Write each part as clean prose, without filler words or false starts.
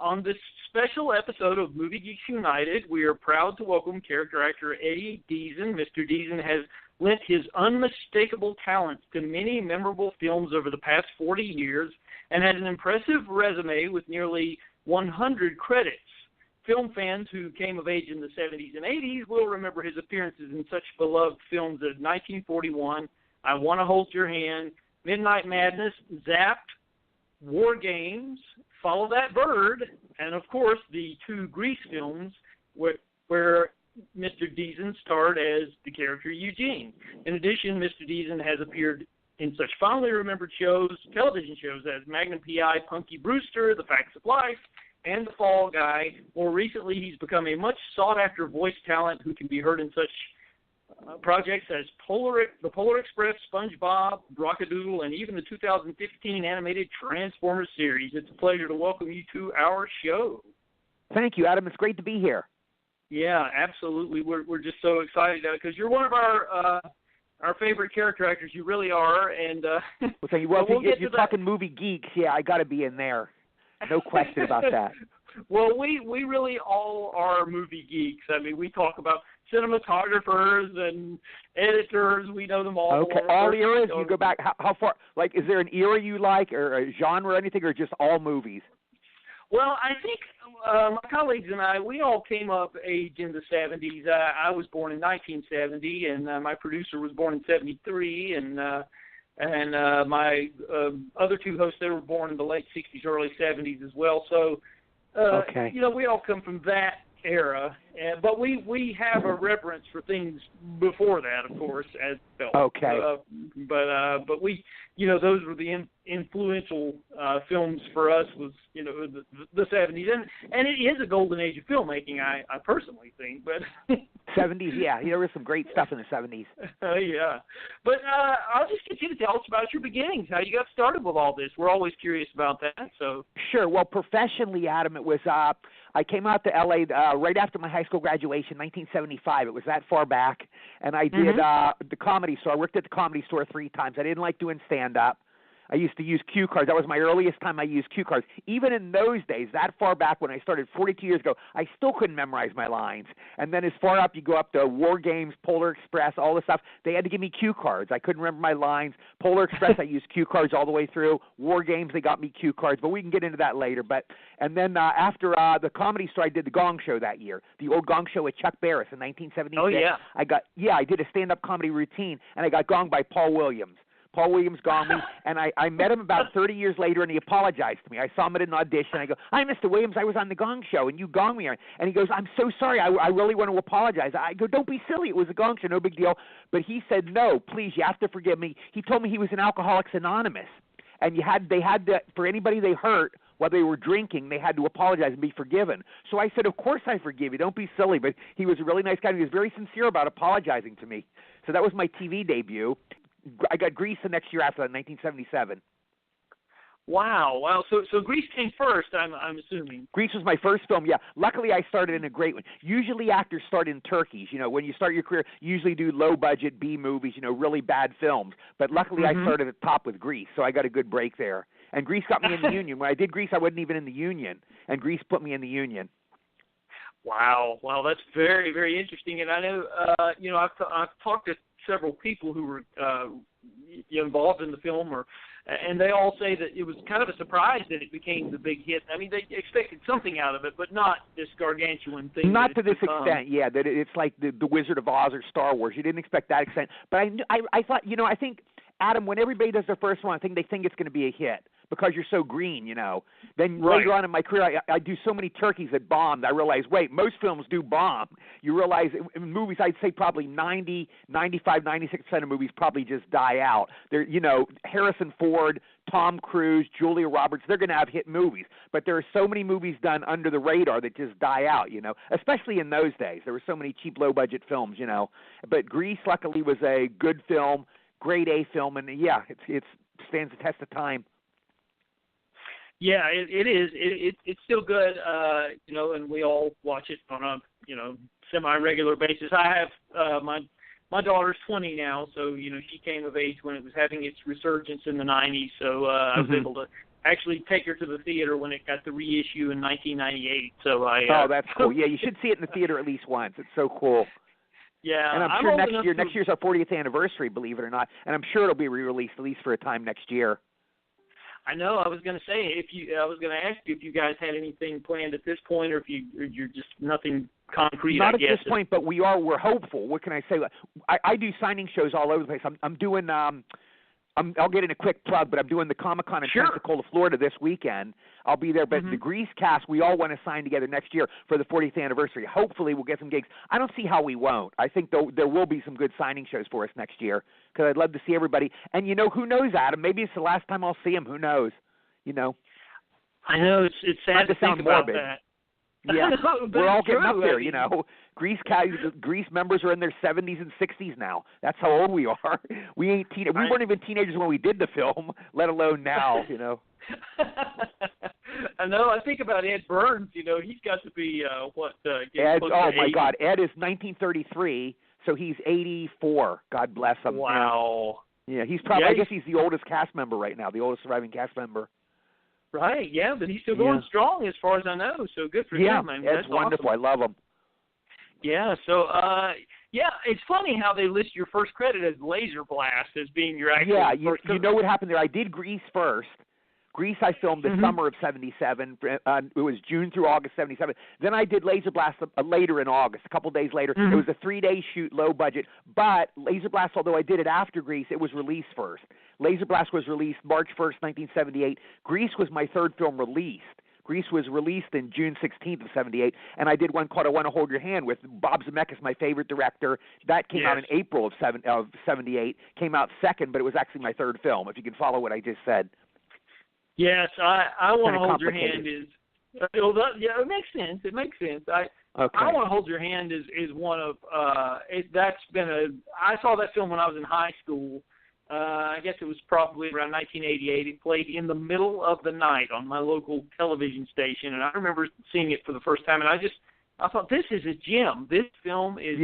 On this special episode of Movie Geeks United, we are proud to welcome character actor Eddie Deezen. Mr. Deezen has lent his unmistakable talents to many memorable films over the past 40 years and has an impressive resume with nearly 100 credits. Film fans who came of age in the 70s and 80s will remember his appearances in such beloved films as 1941, I Want to Hold Your Hand, Midnight Madness, Zapped, WarGames, Follow That Bird, and, of course, the two Grease films where Mr. Deezen starred as the character Eugene. In addition, Mr. Deezen has appeared in such fondly remembered television shows as Magnum P.I., Punky Brewster, The Facts of Life, and The Fall Guy. More recently, he's become a much sought-after voice talent who can be heard in such projects as The Polar Express, SpongeBob, Rockadoodle, and even the 2015 animated Transformers series. It's a pleasure to welcome you to our show. Thank you, Adam. It's great to be here. Yeah, absolutely. We're just so excited because you're one of our favorite character actors. You really are. And well, thank you. Well, if you're talking movie geeks, yeah, I got to be in there. No question about that. Well, we really all are movie geeks. I mean, we talk about cinematographers and editors. We know them all. Okay, all eras? You go back, how far? Like, is there an era you like or a genre or anything, or just all movies? Well, I think my colleagues and I, we all came of age in the 70s. I was born in 1970, and my producer was born in 73, and my other two hosts, they were born in the late 60s, early 70s as well. So, okay. You know, we all come from that era, but we have a reverence for things before that, of course, as felt. Okay. But we, you know, those were the influential films for us. Was, you know, the 70s, and it is a golden age of filmmaking. I personally think, but 70s, yeah, there was some great stuff in the 70s. Yeah, but I'll just get you to tell us about your beginnings, how you got started with all this. We're always curious about that. So sure. Well, professionally, Adam, it was I came out to L.A. Right after my high school graduation, 1975. It was that far back, and I did the Comedy Store. I worked at the Comedy Store 3 times. I didn't like doing stand-up. I used to use cue cards. That was my earliest time I used cue cards. Even in those days, that far back when I started 42 years ago, I still couldn't memorize my lines. And then as far up you go up to WarGames, Polar Express, all this stuff, they had to give me cue cards. I couldn't remember my lines. Polar Express, I used cue cards all the way through. WarGames, they got me cue cards, but we can get into that later. And then after the Comedy Store, I did the Gong Show that year, the old Gong Show with Chuck Barris in 1976. Oh, yeah. I did a stand-up comedy routine, and I got gonged by Paul Williams. Paul Williams gonged me, and I met him about 30 years later, and he apologized to me. I saw him at an audition. I go, "Hi, Mr. Williams, I was on the Gong Show, and you gonged me." And he goes, "I'm so sorry. I really want to apologize." I go, "Don't be silly. It was a Gong Show, no big deal." But he said, "No, please, you have to forgive me." He told me he was in Alcoholics Anonymous, and they had to, for anybody they hurt while they were drinking, they had to apologize and be forgiven. So I said, "Of course I forgive you. Don't be silly." But he was a really nice guy, and he was very sincere about apologizing to me. So that was my TV debut. I got Grease the next year after that, 1977. Wow. So Grease came first, I'm assuming. Grease was my first film, yeah. Luckily, I started in a great one. Usually actors start in turkeys. You know, when you start your career, you usually do low-budget B movies, you know, really bad films. But luckily, I started at the top with Grease, so I got a good break there. And Grease got me in the union. When I did Grease, I wasn't even in the union, and Grease put me in the union. Wow, that's very, very interesting. And I know, you know, I've talked to several people who were involved in the film, and they all say that it was kind of a surprise that it became the big hit. I mean, they expected something out of it, but not this gargantuan thing. Not to this extent, yeah. That it's like the Wizard of Oz or Star Wars. You didn't expect that extent. But I thought, you know, I think, Adam, when everybody does their first one, I think they think it's going to be a hit because you're so green, you know. Then later on in my career, I do so many turkeys that bombed. I realized, wait, most films do bomb. You realize in movies, I'd say probably 90, 95, 96% of movies probably just die out. They're, you know, Harrison Ford, Tom Cruise, Julia Roberts, they're going to have hit movies. But there are so many movies done under the radar that just die out, you know, especially in those days. There were so many cheap, low-budget films, you know. But Grease, luckily, was a good film, grade A film, and, yeah, it stands the test of time. Yeah, it is. It's still good, you know, and we all watch it on a, you know, semi-regular basis. I have my daughter's 20 now, so, you know, she came of age when it was having its resurgence in the 90s, so I was able to actually take her to the theater when it got the reissue in 1998. So Oh, that's cool. Yeah, you should see it in the theater at least once. It's so cool. Yeah, and I'm sure next year's our 40th anniversary, believe it or not, and I'm sure it'll be re-released at least for a time next year. I know. I was going to say I was going to ask you if you guys had anything planned at this point, or if you're just nothing concrete. Not I guess at this point, but we're hopeful. What can I say? I do signing shows all over the place. I'm doing. I'll get in a quick plug, but I'm doing the Comic-Con in Pensacola, Florida this weekend. I'll be there, but the Grease cast, we all want to sign together next year for the 40th anniversary. Hopefully we'll get some gigs. I don't see how we won't. I think there will be some good signing shows for us next year because I'd love to see everybody. And, who knows, Adam? Maybe it's the last time I'll see him. Who knows? I know. It's sad to think about that. Yeah, we're all getting up there, Grease members are in their 70s and 60s now. That's how old we are. We weren't even teenagers when we did the film, let alone now, I know. I think about Ed Burns, he's got to be, Ed, oh, my God. Ed is 1933, so he's 84. God bless him. Wow. Yeah, he's probably, I guess he's the oldest cast member right now, the oldest surviving cast member. Right, yeah, but he's still going strong as far as I know, so good for him. I mean, that's wonderful. Awesome. I love him. Yeah, so, it's funny how they list your first credit as Laser Blast as being your actual first you know what happened there? I did Grease first. Grease I filmed the summer of 77. It was June through August 77. Then I did Laser Blast later in August, a couple days later. It was a 3-day shoot, low budget. But Laser Blast, although I did it after Grease, it was released first. Laser Blast was released March 1st, 1978. Grease was my third film released. Grease was released in June 16th of 78, and I did one called I Want to Hold Your Hand with Bob Zemeckis, my favorite director. That came out in April of 78, came out second, but it was actually my third film, if you can follow what I just said. Yes, I Want to Hold Your Hand is it makes sense. It makes sense. I Want to Hold Your Hand is one of I saw that film when I was in high school. I guess it was probably around 1988. It played in the middle of the night on my local television station, and I remember seeing it for the first time, and I thought, this is a gem. This film is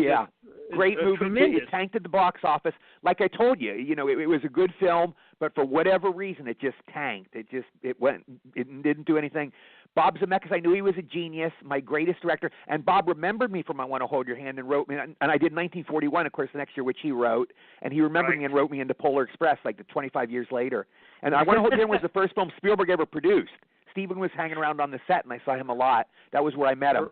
great movie. Tremendous. It tanked at the box office. Like I told you, it was a good film, but for whatever reason, it just tanked. It didn't do anything. Bob Zemeckis, I knew he was a genius, my greatest director, and Bob remembered me from I Want to Hold Your Hand and wrote me, and I did 1941, of course, the next year, which he wrote, and he remembered me and wrote me into Polar Express like 25 years later. And I Want to Hold Your Hand was the first film Spielberg ever produced. Steven was hanging around on the set, and I saw him a lot. That was where I met him.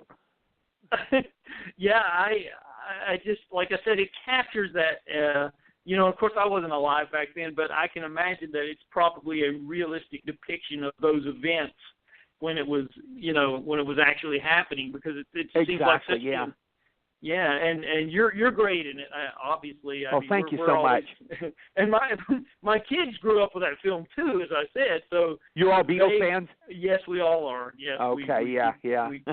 Yeah, I just, like I said, it captures that, of course I wasn't alive back then, but I can imagine that it's probably a realistic depiction of those events when it was, when it was actually happening, because it seems like such and you're great in it, obviously. Thank you so much. And my kids grew up with that film too, as I said. So you're all Beatles fans? Yes, we all are. Yes. Okay. We,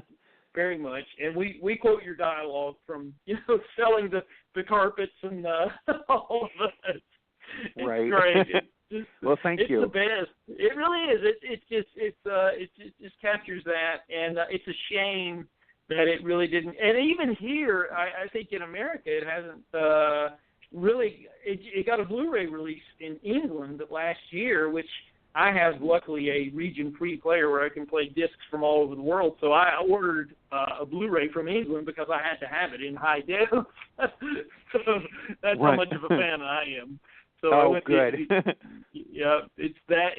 very much, and we quote your dialogue from selling the carpets and all of that. It's great. Well, thank you. It's the best. It really is. It just captures that, and it's a shame that it really didn't. And even here, I think in America, it hasn't really. It got a Blu-ray release in England last year, which I have luckily a region-free player where I can play discs from all over the world. So I ordered a Blu-ray from England because I had to have it in high def. So that's how much of a fan I am. So good. It's that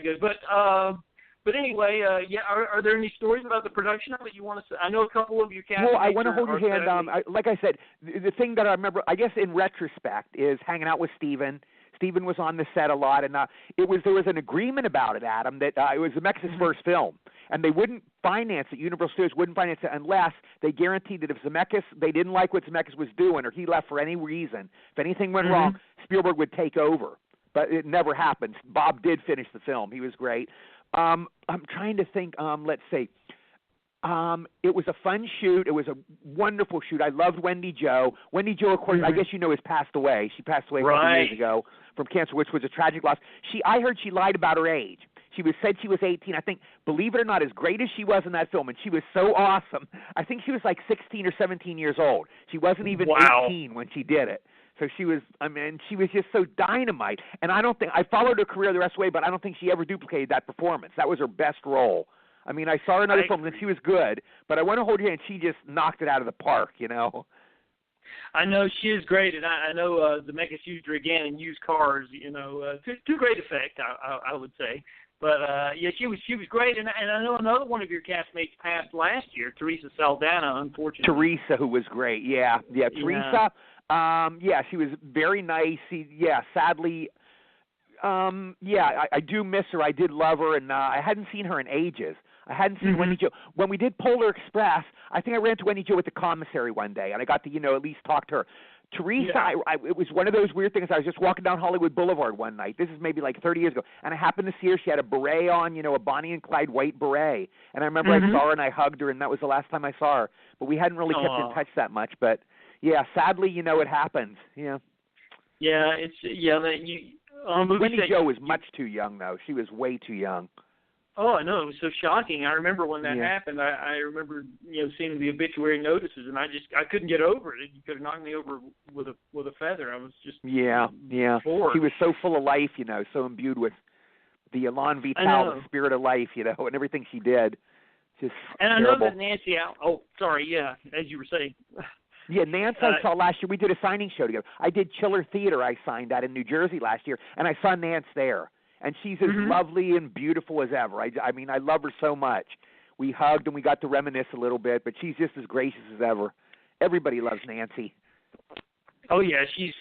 good. But anyway, Are there any stories about the production of it you want to say? I know a couple of your cast. Well, I Want to Hold Your Hand. Like I said, the thing that I remember, I guess in retrospect, is hanging out with Steven. Steven was on the set a lot, and there was an agreement about it, Adam, that it was Zemeckis' first film, and they wouldn't finance it. Universal Studios wouldn't finance it unless they guaranteed that if they didn't like what Zemeckis was doing, or he left for any reason, if anything went wrong, Spielberg would take over. But it never happened. Bob did finish the film. He was great. I'm trying to think. Let's see. It was a fun shoot. It was a wonderful shoot. I loved Wendy Jo. Wendy Jo, of course, I guess has passed away. She passed away a couple years ago from cancer, which was a tragic loss. I heard she lied about her age. She said she was 18. I think, believe it or not, as great as she was in that film, and she was so awesome, I think she was like 16 or 17 years old. She wasn't even 18 when she did it. So she was just so dynamite. And I followed her career the rest of the way, but I don't think she ever duplicated that performance. That was her best role. I mean, I saw her in other films and she was good, but I want to hold her hand. She just knocked it out of the park, you know. I know she is great, and I know Zemeckis used her again in Used Cars, you know, to great effect, I would say. But yeah, she was great, and I know another one of your castmates passed last year, Teresa Saldana, unfortunately. Teresa, who was great, yeah, Teresa, yeah, she was very nice. Sadly, I do miss her. I did love her, and I hadn't seen her in ages. I hadn't seen Wendy Jo. When we did Polar Express, I think I ran into Wendy Jo at the commissary one day, and I got to, at least talk to her. Teresa, it was one of those weird things. I was just walking down Hollywood Boulevard one night. This is maybe like 30 years ago, and I happened to see her. She had a beret on, a Bonnie and Clyde white beret. And I remember I saw her, and I hugged her, and that was the last time I saw her. But we hadn't really kept in touch that much. But, yeah, sadly, it happens. Yeah. Yeah, Wendy Jo was much too young, though. She was way too young. Oh, I know. It was so shocking. I remember when that happened. I remember, seeing the obituary notices, and I couldn't get over it. You could have knocked me over with a feather. I was just bored. She was so full of life, so imbued with the elan vital, the spirit of life, and everything she did. Just and terrible. I know that Nancy. As you were saying. Yeah, Nancy I saw last year. We did a signing show together. I did Chiller Theater. I signed at in New Jersey last year, and I saw Nancy there. And she's as lovely and beautiful as ever. I mean, I love her so much. We hugged and we got to reminisce a little bit, but she's just as gracious as ever. Everybody loves Nancy. Oh yeah, she's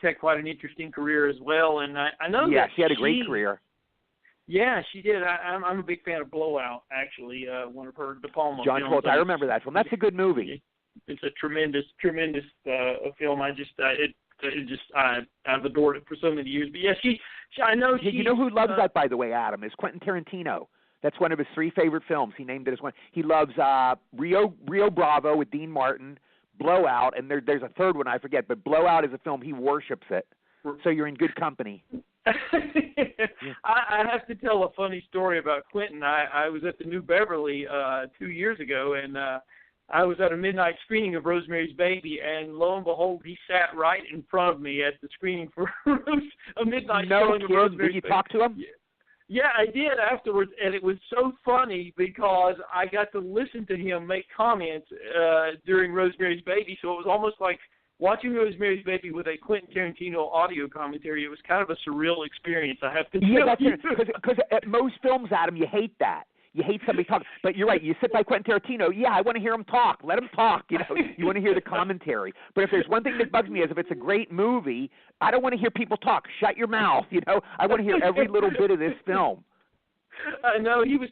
had quite an interesting career as well, and I know that she had a great career. Yeah, she did. I'm a big fan of Blowout, actually. One of her De Palma John films. I remember that film. That's a good movie. It's a tremendous film. I've adored it for so many years. But yeah, I know she. You know who loves that, by the way, Adam, is Quentin Tarantino. That's one of his 3 favorite films. He named it as one. He loves Rio Bravo with Dean Martin, Blowout, and there's a third one I forget. But Blowout is a film he worships it. So you're in good company. I have to tell a funny story about Quentin. I was at the New Beverly 2 years ago, and I was at a midnight screening of Rosemary's Baby, and lo and behold, he sat right in front of me at the screening for a midnight showing of Rosemary's Baby. Did you talk to him? Yeah, I did afterwards, and it was so funny because I got to listen to him make comments during Rosemary's Baby, so it was almost like watching Rosemary's Baby with a Quentin Tarantino audio commentary. It was kind of a surreal experience, I have to tell you. Because at most films, Adam, you hate that. You hate somebody talking. But you're right. You sit by Quentin Tarantino. Yeah, I want to hear him talk. Let him talk. You want to hear the commentary. But if there's one thing that bugs me is if it's a great movie, I don't want to hear people talk. Shut your mouth. I want to hear every little bit of this film. I know he was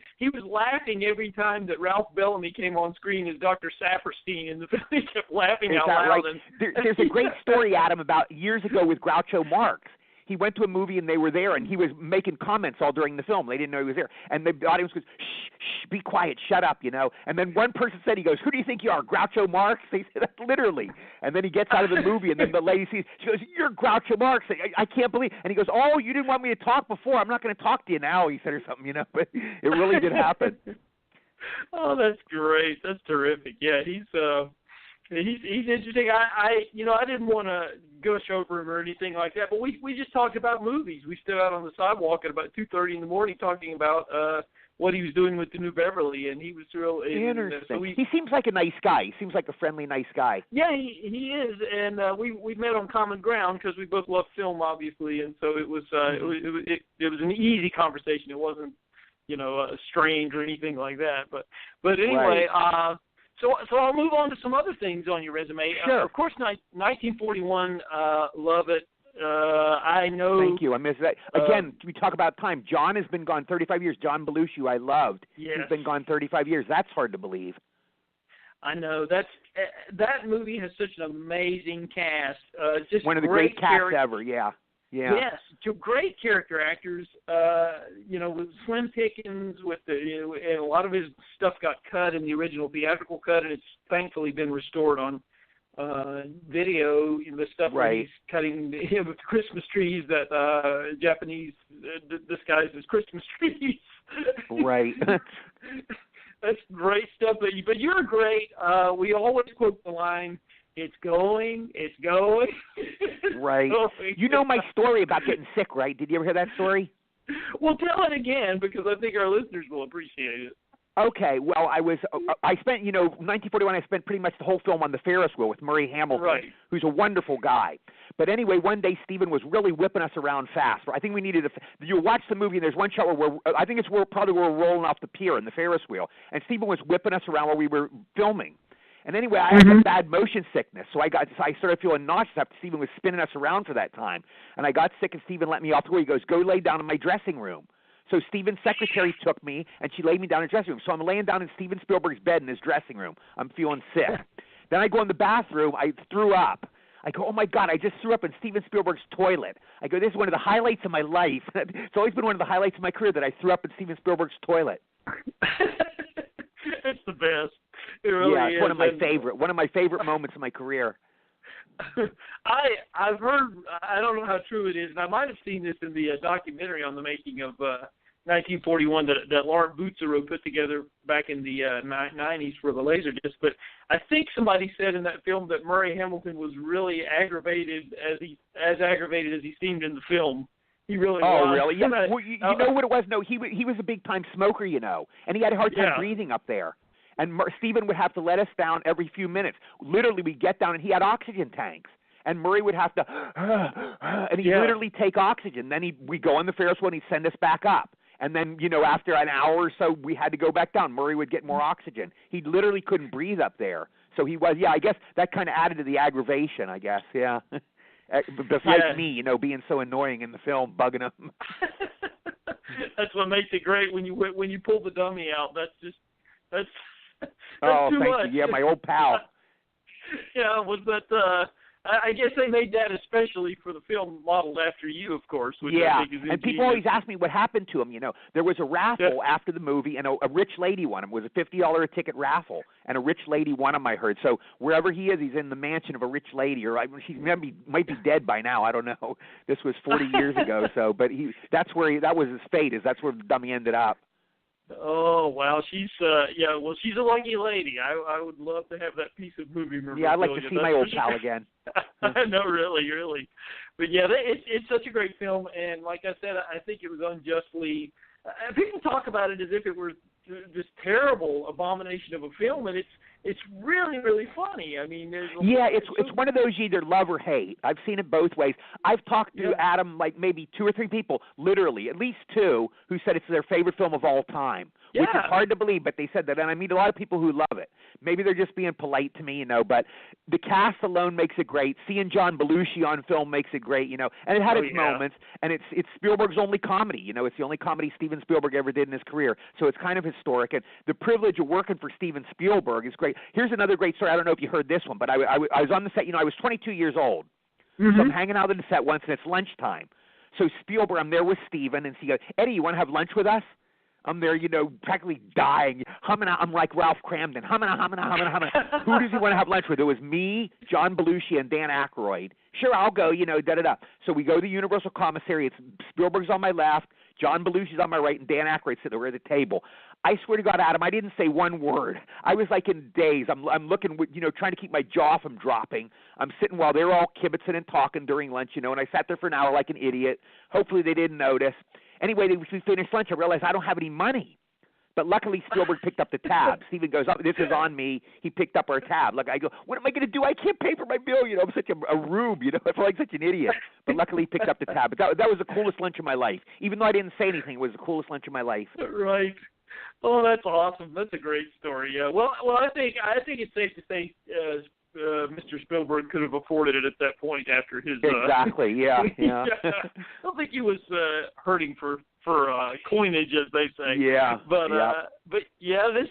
laughing every time that Ralph Bellamy came on screen as Dr. Saperstein in the film. He kept laughing out loud. Right? There's a great story, Adam, about years ago with Groucho Marx. He went to a movie and they were there, and he was making comments all during the film. They didn't know he was there. And the audience goes, shh, be quiet, shut up, And then one person said, he goes, who do you think you are, Groucho Marx? They said, that's literally. And then he gets out of the movie, and then the lady sees, she goes, you're Groucho Marx. I can't believe. And he goes, oh, you didn't want me to talk before. I'm not going to talk to you now, he said, or something, But it really did happen. Oh, that's great. That's terrific. Yeah, he's interesting. I didn't want to gush over him or anything like that, but we just talked about movies. We stood out on the sidewalk at about 2:30 in the morning talking about what he was doing with the New Beverly, and he was real interesting. He seems like a nice guy. He seems like a friendly, nice guy. Yeah, he is, and we met on common ground because we both love film, obviously, and so it was an easy conversation. It wasn't strange or anything like that. But anyway. Right. So I'll move on to some other things on your resume. Sure. Of course, 1941, love it. I know. Thank you. I missed that. Again, we talk about time. John has been gone 35 years. John Belushi, I loved. Yes. He's been gone 35 years. That's hard to believe. I know. That movie has such an amazing cast. Just one of the great casts ever, yeah. Yes, great character actors. With Slim Pickens, and a lot of his stuff got cut in the original theatrical cut, and it's thankfully been restored on video. The stuff where he's cutting with Christmas trees that Japanese disguised as Christmas trees. Right. That's great stuff. But you're great. We always quote the line, It's going. Right. You know my story about getting sick, right? Did you ever hear that story? Well, tell it again because I think our listeners will appreciate it. Okay, well, I spent, 1941, I spent pretty much the whole film on the Ferris wheel with Murray Hamilton, who's a wonderful guy. But anyway, one day Stephen was really whipping us around fast. I think we needed you watch the movie, and there's one shot where I think it's probably where we're rolling off the pier in the Ferris wheel, and Stephen was whipping us around while we were filming. And anyway, I had bad motion sickness, so I started feeling nauseous after Stephen was spinning us around for that time. And I got sick, and Stephen let me off the wheel. He goes, "Go lay down in my dressing room." So Steven's secretary took me, and she laid me down in the dressing room. So I'm laying down in Steven Spielberg's bed in his dressing room. I'm feeling sick. Then I go in the bathroom. I threw up. I go, oh, my God, I just threw up in Steven Spielberg's toilet. I go, this is one of the highlights of my life. It's always been one of the highlights of my career that I threw up in Steven Spielberg's toilet. It's the best. It really is. It's one of my favorite moments of my career. I've heard, I don't know how true it is, and I might have seen this in the documentary on the making of 1941 that Laurent Boutsero put together back in the 90s for the Laserdisc, but I think somebody said in that film that Murray Hamilton was really aggravated as he seemed in the film. He really was. Oh, really? Yeah. Well, you know what it was? No, he was a big-time smoker, and he had a hard time breathing up there. And Stephen would have to let us down every few minutes. Literally, we'd get down, and he had oxygen tanks. And Murray would have to, and he'd literally take oxygen. Then we'd go on the Ferris wheel, and he'd send us back up. And then, after an hour or so, we had to go back down. Murray would get more oxygen. He literally couldn't breathe up there. So he was, I guess that kind of added to the aggravation, I guess, Besides me, being so annoying in the film, bugging him. That's what makes it great when you pull the dummy out. That's oh, too thank much. you. Yeah, my old pal. I guess they made that especially for the film modeled after you, of course. Which I think is and people always ask me what happened to him. There was a raffle after the movie, and a rich lady won him. It was a $50 a ticket raffle, and a rich lady won him, I heard. So wherever he is, he's in the mansion of a rich lady, or she might be dead by now. I don't know. This was 40 years ago, but that was his fate. That's where the dummy ended up. Oh, wow. She's she's a lucky lady. I would love to have that piece of movie memorabilia. Yeah, I'd like to see my old pal again. No, really. But yeah, it's such a great film, and like I said, I think it was unjustly. People talk about it as if it were this terrible abomination of a film, and it's really, really funny. I mean, it's one of those you either love or hate. I've seen it both ways. I've talked to Adam, like maybe 2 or 3 people, literally, at least 2, who said it's their favorite film of all time, which is hard to believe, but they said that. And I meet a lot of people who love it. Maybe they're just being polite to me, but the cast alone makes it great. Seeing John Belushi on film makes it great, and it had its moments, and it's Spielberg's only comedy. It's the only comedy Steven Spielberg ever did in his career, so it's kind of historic. And the privilege of working for Steven Spielberg is great. Here's another great story. I don't know if you heard this one, but I was on the set. I was 22 years old. So I'm hanging out on the set once, and it's lunchtime. So Spielberg, I'm there with Steven, and she goes, Eddie, you want to have lunch with us? I'm there, practically dying, humming out. I'm like Ralph Cramden, humming out. Who does he want to have lunch with? It was me, John Belushi, and Dan Aykroyd. Sure, I'll go, da-da-da. So we go to the Universal Commissary. It's Spielberg's on my left, John Belushi's on my right, and Dan Aykroyd sitting over at the table. I swear to God, Adam, I didn't say one word. I was like in daze. I'm looking, trying to keep my jaw from dropping. I'm sitting while they're all kibitzing and talking during lunch, and I sat there for an hour like an idiot. Hopefully they didn't notice. Anyway, we finished lunch. I realized I don't have any money. But luckily, Spielberg picked up the tab. Steven goes, oh, this is on me. He picked up our tab. Look, I go, what am I going to do? I can't pay for my bill. I'm such a rube. I feel like such an idiot. But luckily, he picked up the tab. But that was the coolest lunch of my life. Even though I didn't say anything, it was the coolest lunch of my life. Right. Oh, that's awesome. That's a great story. Yeah. Well, I think it's safe to say Mr. Spielberg could have afforded it at that point after his. Exactly. Yeah. I don't think he was hurting for coinage, as they say. Yeah. But this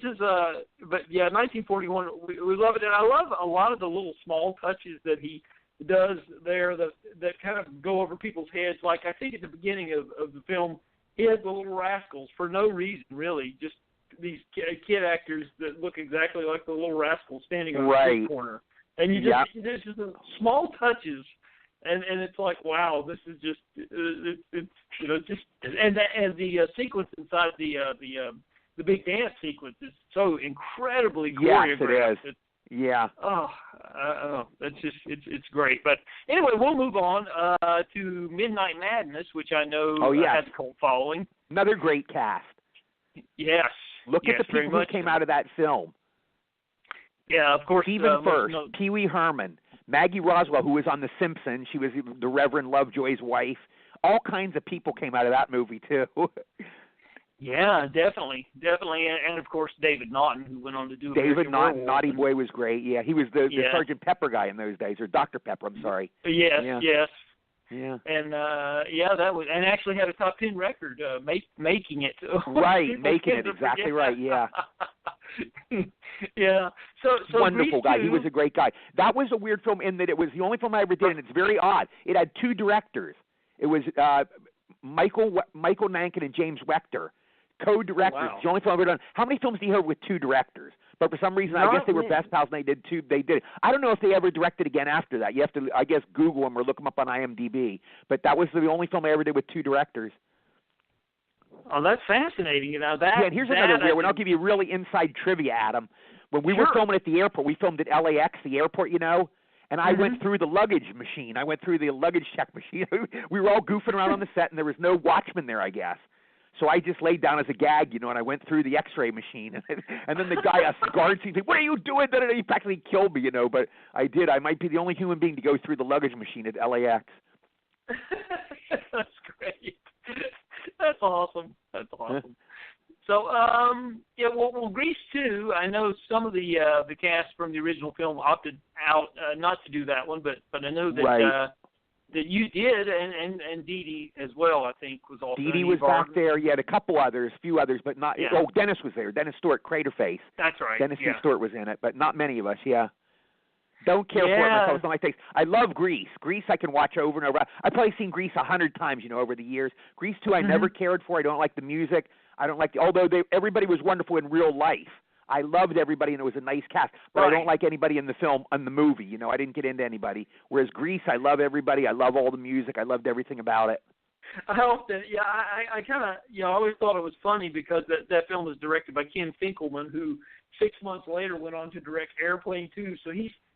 is 1941. We love it, and I love a lot of the little small touches that he does there that kind of go over people's heads. Like I think at the beginning of the film, he has the Little Rascals for no reason, really, just these kid actors that look exactly like the Little Rascals standing on the street corner. And there's just small touches, and it's like, wow, this is just and the sequence inside the big dance sequence is so incredibly choreographed. Yes, it is. Yeah. That's just it's great. But anyway, we'll move on to Midnight Madness, which I know has a cult following. Another great cast. Yes. Look at the people who came out of that film. Yeah, of course. Stephen First, Pee Wee Herman, Maggie Roswell, who was on The Simpsons. She was the Reverend Lovejoy's wife. All kinds of people came out of that movie, too. Yeah, definitely. And of course, David Naughton, who went on to do David Naughton, Naughty Boy was great. Yeah, he was the Sergeant Pepper guy in those days, or Dr. Pepper, I'm sorry. Yes. Yeah. And that was, and actually had a top 10 record, making it. Right, making it, exactly right, yeah. Yeah. So wonderful guy. He was a great guy. That was a weird film in that it was the only film I ever did, and it's very odd. It had two directors. It was Michael Nankin and James Wechter, co-directors. Oh, wow. It's the only film I've ever done. How many films do you have with two directors? But for some reason, I guess they were best pals, and they did it. I don't know if they ever directed again after that. You have to, I guess, Google them or look them up on IMDb. But that was the only film I ever did with two directors. Oh, that's fascinating. And here's another weird one. I'll give you really inside trivia, Adam. When we were filming at the airport, we filmed at LAX, the airport, and I went through the luggage machine. I went through the luggage check machine. We were all goofing around on the set, and there was no watchman there, I guess. So I just laid down as a gag, and I went through the X-ray machine. And then the guy, a guard, he's like, "What are you doing?" He practically killed me, But I did. I might be the only human being to go through the luggage machine at LAX. That's great. That's awesome. So, well, Grease 2, I know some of the cast from the original film opted out not to do that one, but I know that that you did, and Dee Dee as well, I think, was also. Dee Dee was back there. You had a few others, but not. Yeah. Oh, Dennis was there. Dennis Stewart, Craterface. That's right. Dennis Stewart was in it, but not many of us. Yeah. Don't care for it myself. It's not my taste. I love Grease. Grease I can watch over and over. I've probably seen Grease 100 times, over the years. Grease 2 I never cared for. I don't like the music. I don't like although everybody was wonderful in real life. I loved everybody and it was a nice cast. But I don't like anybody in the film, in the movie. I didn't get into anybody. Whereas Grease, I love everybody. I love all the music. I loved everything about it. I kind of, I always thought it was funny because that film was directed by Ken Finkelman, who 6 months later went on to direct Airplane 2. So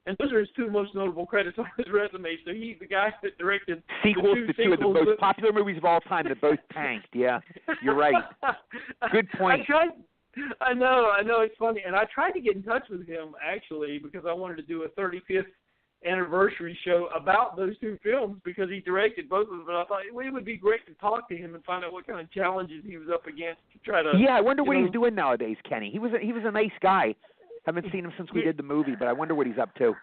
and those are his two most notable credits on his resume. So he's the guy that directed sequels to two of the most popular movies of all time that both tanked. Yeah, you're right. Good point. I know, it's funny. And I tried to get in touch with him, actually, because I wanted to do a 35th anniversary show about those two films because he directed both of them. And I thought it would be great to talk to him and find out what kind of challenges he was up against to try to. Yeah, I wonder what he's doing nowadays, Kenny. He was a nice guy. Haven't seen him since we did the movie, but I wonder what he's up to.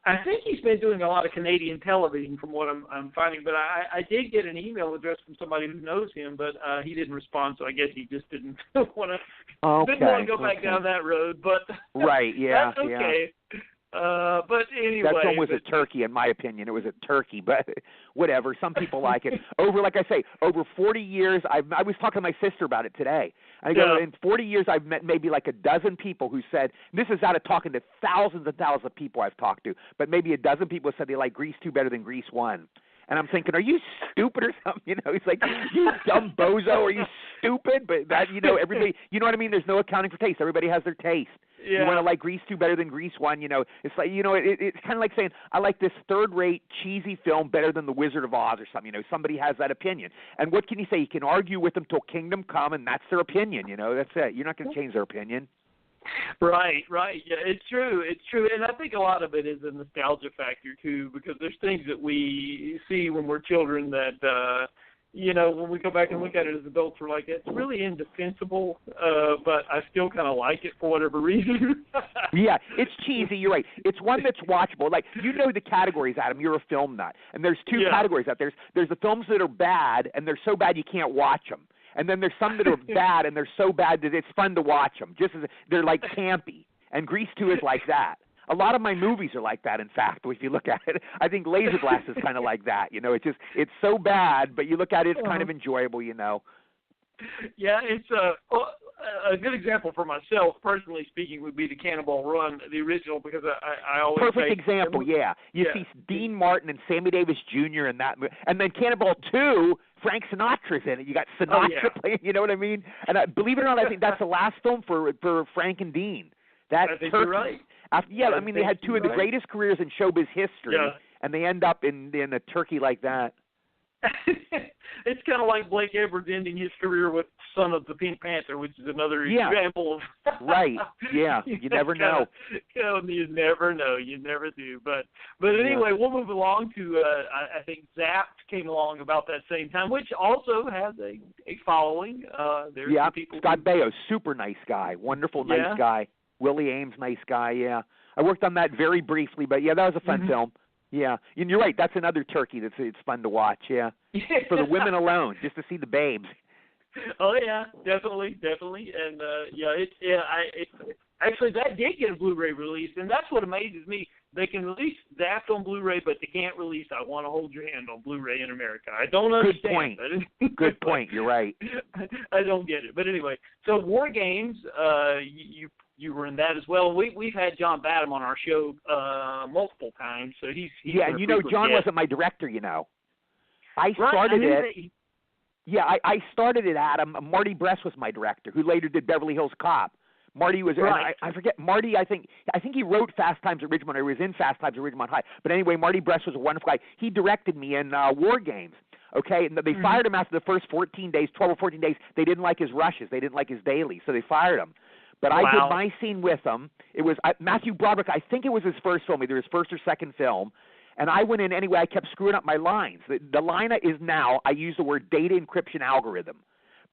I think he's been doing a lot of Canadian television from what I'm finding, but I did get an email address from somebody who knows him, but he didn't respond, so I guess he just didn't want to go back down that road. But right, yeah, that's okay. Yeah. But anyway, that film was a turkey, in my opinion. It was a turkey, but whatever. Some people like it. Over 40 years, I was talking to my sister about it today. I go, in 40 years, I've met maybe like a dozen people who said, this is out of talking to thousands and thousands of people I've talked to, but maybe a dozen people said they like Grease 2 better than Grease 1. And I'm thinking, are you stupid or something? He's like, you dumb bozo, are you stupid? But that, everybody, you know what I mean? There's no accounting for taste. Everybody has their taste. Yeah. You want to like Grease 2 better than Grease 1, It's like, it's kind of like saying, I like this third-rate, cheesy film better than The Wizard of Oz or something. Somebody has that opinion. And what can you say? You can argue with them till kingdom come, and that's their opinion, That's it. You're not going to change their opinion. Right. Yeah, it's true. And I think a lot of it is a nostalgia factor, too, because there's things that we see when we're children that, when we go back and look at it as adults, we're like, it's really indefensible, but I still kind of like it for whatever reason. Yeah, it's cheesy. You're right. It's one that's watchable. Like, the categories, Adam. You're a film nut. And there's two categories out there. There's the films that are bad, and they're so bad you can't watch them. And then there's some that are bad, and they're so bad that it's fun to watch them. They're like campy. And Grease 2 is like that. A lot of my movies are like that, in fact, if you look at it. I think Laser Blast is kind of like that. It's so bad, but you look at it, it's kind of enjoyable, Yeah, it's a good example for myself, personally speaking, would be the Cannonball Run, the original, because I always Perfect example, yeah. You see Dean Martin and Sammy Davis Jr. in that movie. And then Cannonball 2, Frank Sinatra's in it. You got Sinatra playing, you know what I mean? And believe it or not, I think that's the last film for Frank and Dean. I think you're right. I mean, they had two of the greatest careers in showbiz history, and they end up in a turkey like that. It's kind of like Blake Edwards ending his career with Son of the Pink Panther, which is another example of right. Yeah, you never know. You never know. You never do. But anyway, we'll move along to I think Zapped came along about that same time, which also has a following. There's some people Scott Baio, super nice guy, wonderful, nice guy. Willie Ames, nice guy. Yeah, I worked on that very briefly, but that was a fun film. Yeah, and you're right. That's another turkey it's fun to watch. Yeah, for the women alone, just to see the babes. Oh yeah, definitely, and it's actually that did get a Blu-ray release, and that's what amazes me. They can release Zapped on Blu-ray, but they can't release I Want to Hold Your Hand on Blu-ray in America. I don't understand. Good point. You're right. I don't get it. But anyway, so WarGames, you were in that as well. We've had John Badham on our show multiple times, so he's and John wasn't my director. I started it. I started it, Adam. Marty Bress was my director, who later did Beverly Hills Cop. Marty was, I forget, Marty, I think he wrote Fast Times at Ridgemont, or he was in Fast Times at Ridgemont High. But anyway, Marty Bress was a wonderful guy. He directed me in WarGames, okay? And they fired him after the first 14 days, 12 or 14 days. They didn't like his rushes. They didn't like his dailies, so they fired him. But I did my scene with him. It was Matthew Broderick. I think it was his first film, either his first or second film. And I went in anyway. I kept screwing up my lines. The line is now, I use the word data encryption algorithm.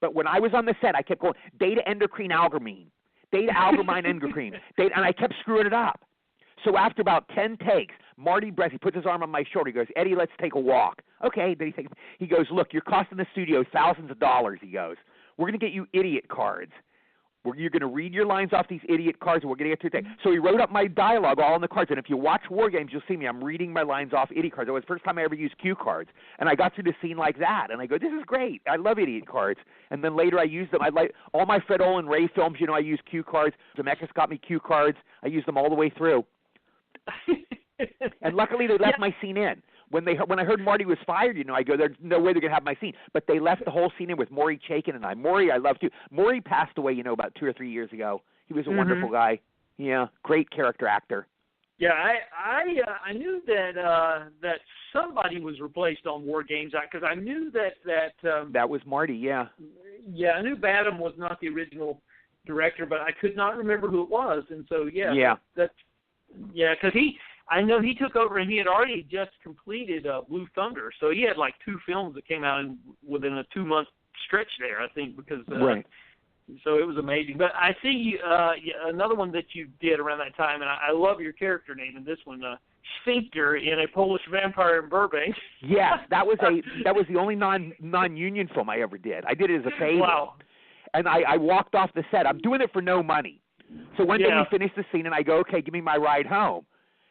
But when I was on the set, I kept going, data endocrine algorithm. Data algorithm endocrine. And I kept screwing it up. So after about 10 takes, Marty Bress, he puts his arm on my shoulder. He goes, Eddie, let's take a walk. Okay. Then he goes, look, you're costing the studio thousands of dollars. He goes, we're going to get you idiot cards. You're going to read your lines off these idiot cards, and we're going to get to it. So he wrote up my dialogue all on the cards. And if you watch WarGames, you'll see me. I'm reading my lines off idiot cards. It was the first time I ever used cue cards. And I got through the scene like that. And I go, this is great. I love idiot cards. And then later I used them. I like all my Fred Olen Ray films, I use cue cards. Zemeckis got me cue cards. I used them all the way through. And luckily they left my scene in. When I heard Marty was fired, I go, there's no way they're going to have my scene. But they left the whole scene in with Maury Chaykin and I. Maury, I love too. Maury passed away, about 2 or 3 years ago. He was a wonderful guy. Yeah, great character actor. Yeah, I knew that somebody was replaced on WarGames because I knew that was Marty. Yeah. Yeah, I knew Badham was not the original director, but I could not remember who it was, and so because I know he took over and he had already just completed Blue Thunder, so he had like 2 films that came out within a 2-month stretch there, I think, because so it was amazing. But I see another one that you did around that time, and I love your character name in this one, Sphincter in A Polish Vampire in Burbank. Yes, that was the only non-union film I ever did. I did it as a favor. Wow. And I walked off the set. I'm doing it for no money. So one day we finished the scene, and I go, okay, give me my ride home.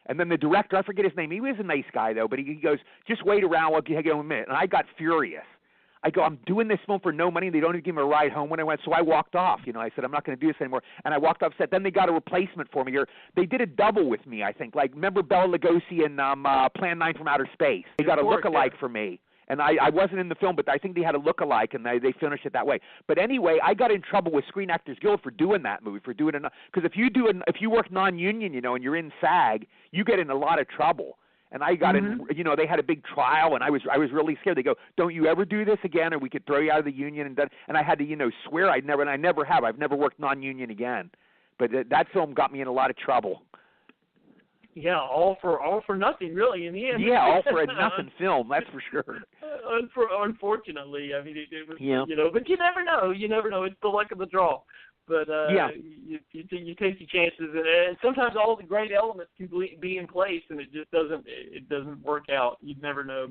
And then the director, I forget his name. He was a nice guy, though, but he goes, just wait around. I'll give you a minute. And I got furious. I go, I'm doing this film for no money, and they don't even give me a ride home when I went. So I walked off. I said, I'm not going to do this anymore. And I walked off set. Then they got a replacement for me. Or they did a double with me, I think. Like, remember Bela Lugosi in Plan 9 from Outer Space? They got a look-alike for me. And I wasn't in the film, but I think they had a look-alike, and they finished it that way. But anyway, I got in trouble with Screen Actors Guild for doing that movie, because if you work non-union, and you're in SAG, you get in a lot of trouble. And I got in, they had a big trial, and I was really scared. They go, don't you ever do this again, or we could throw you out of the union. And I had to, swear I'd never, and I never have. I've never worked non-union again. But that film got me in a lot of trouble. Yeah, all for nothing, really, in the end. Yeah, all for a nothing film, that's for sure. Unfortunately, I mean, it was, but you never know. You never know. It's the luck of the draw. But you take your chances, and sometimes all the great elements can be in place, and it just doesn't work out. You'd never know.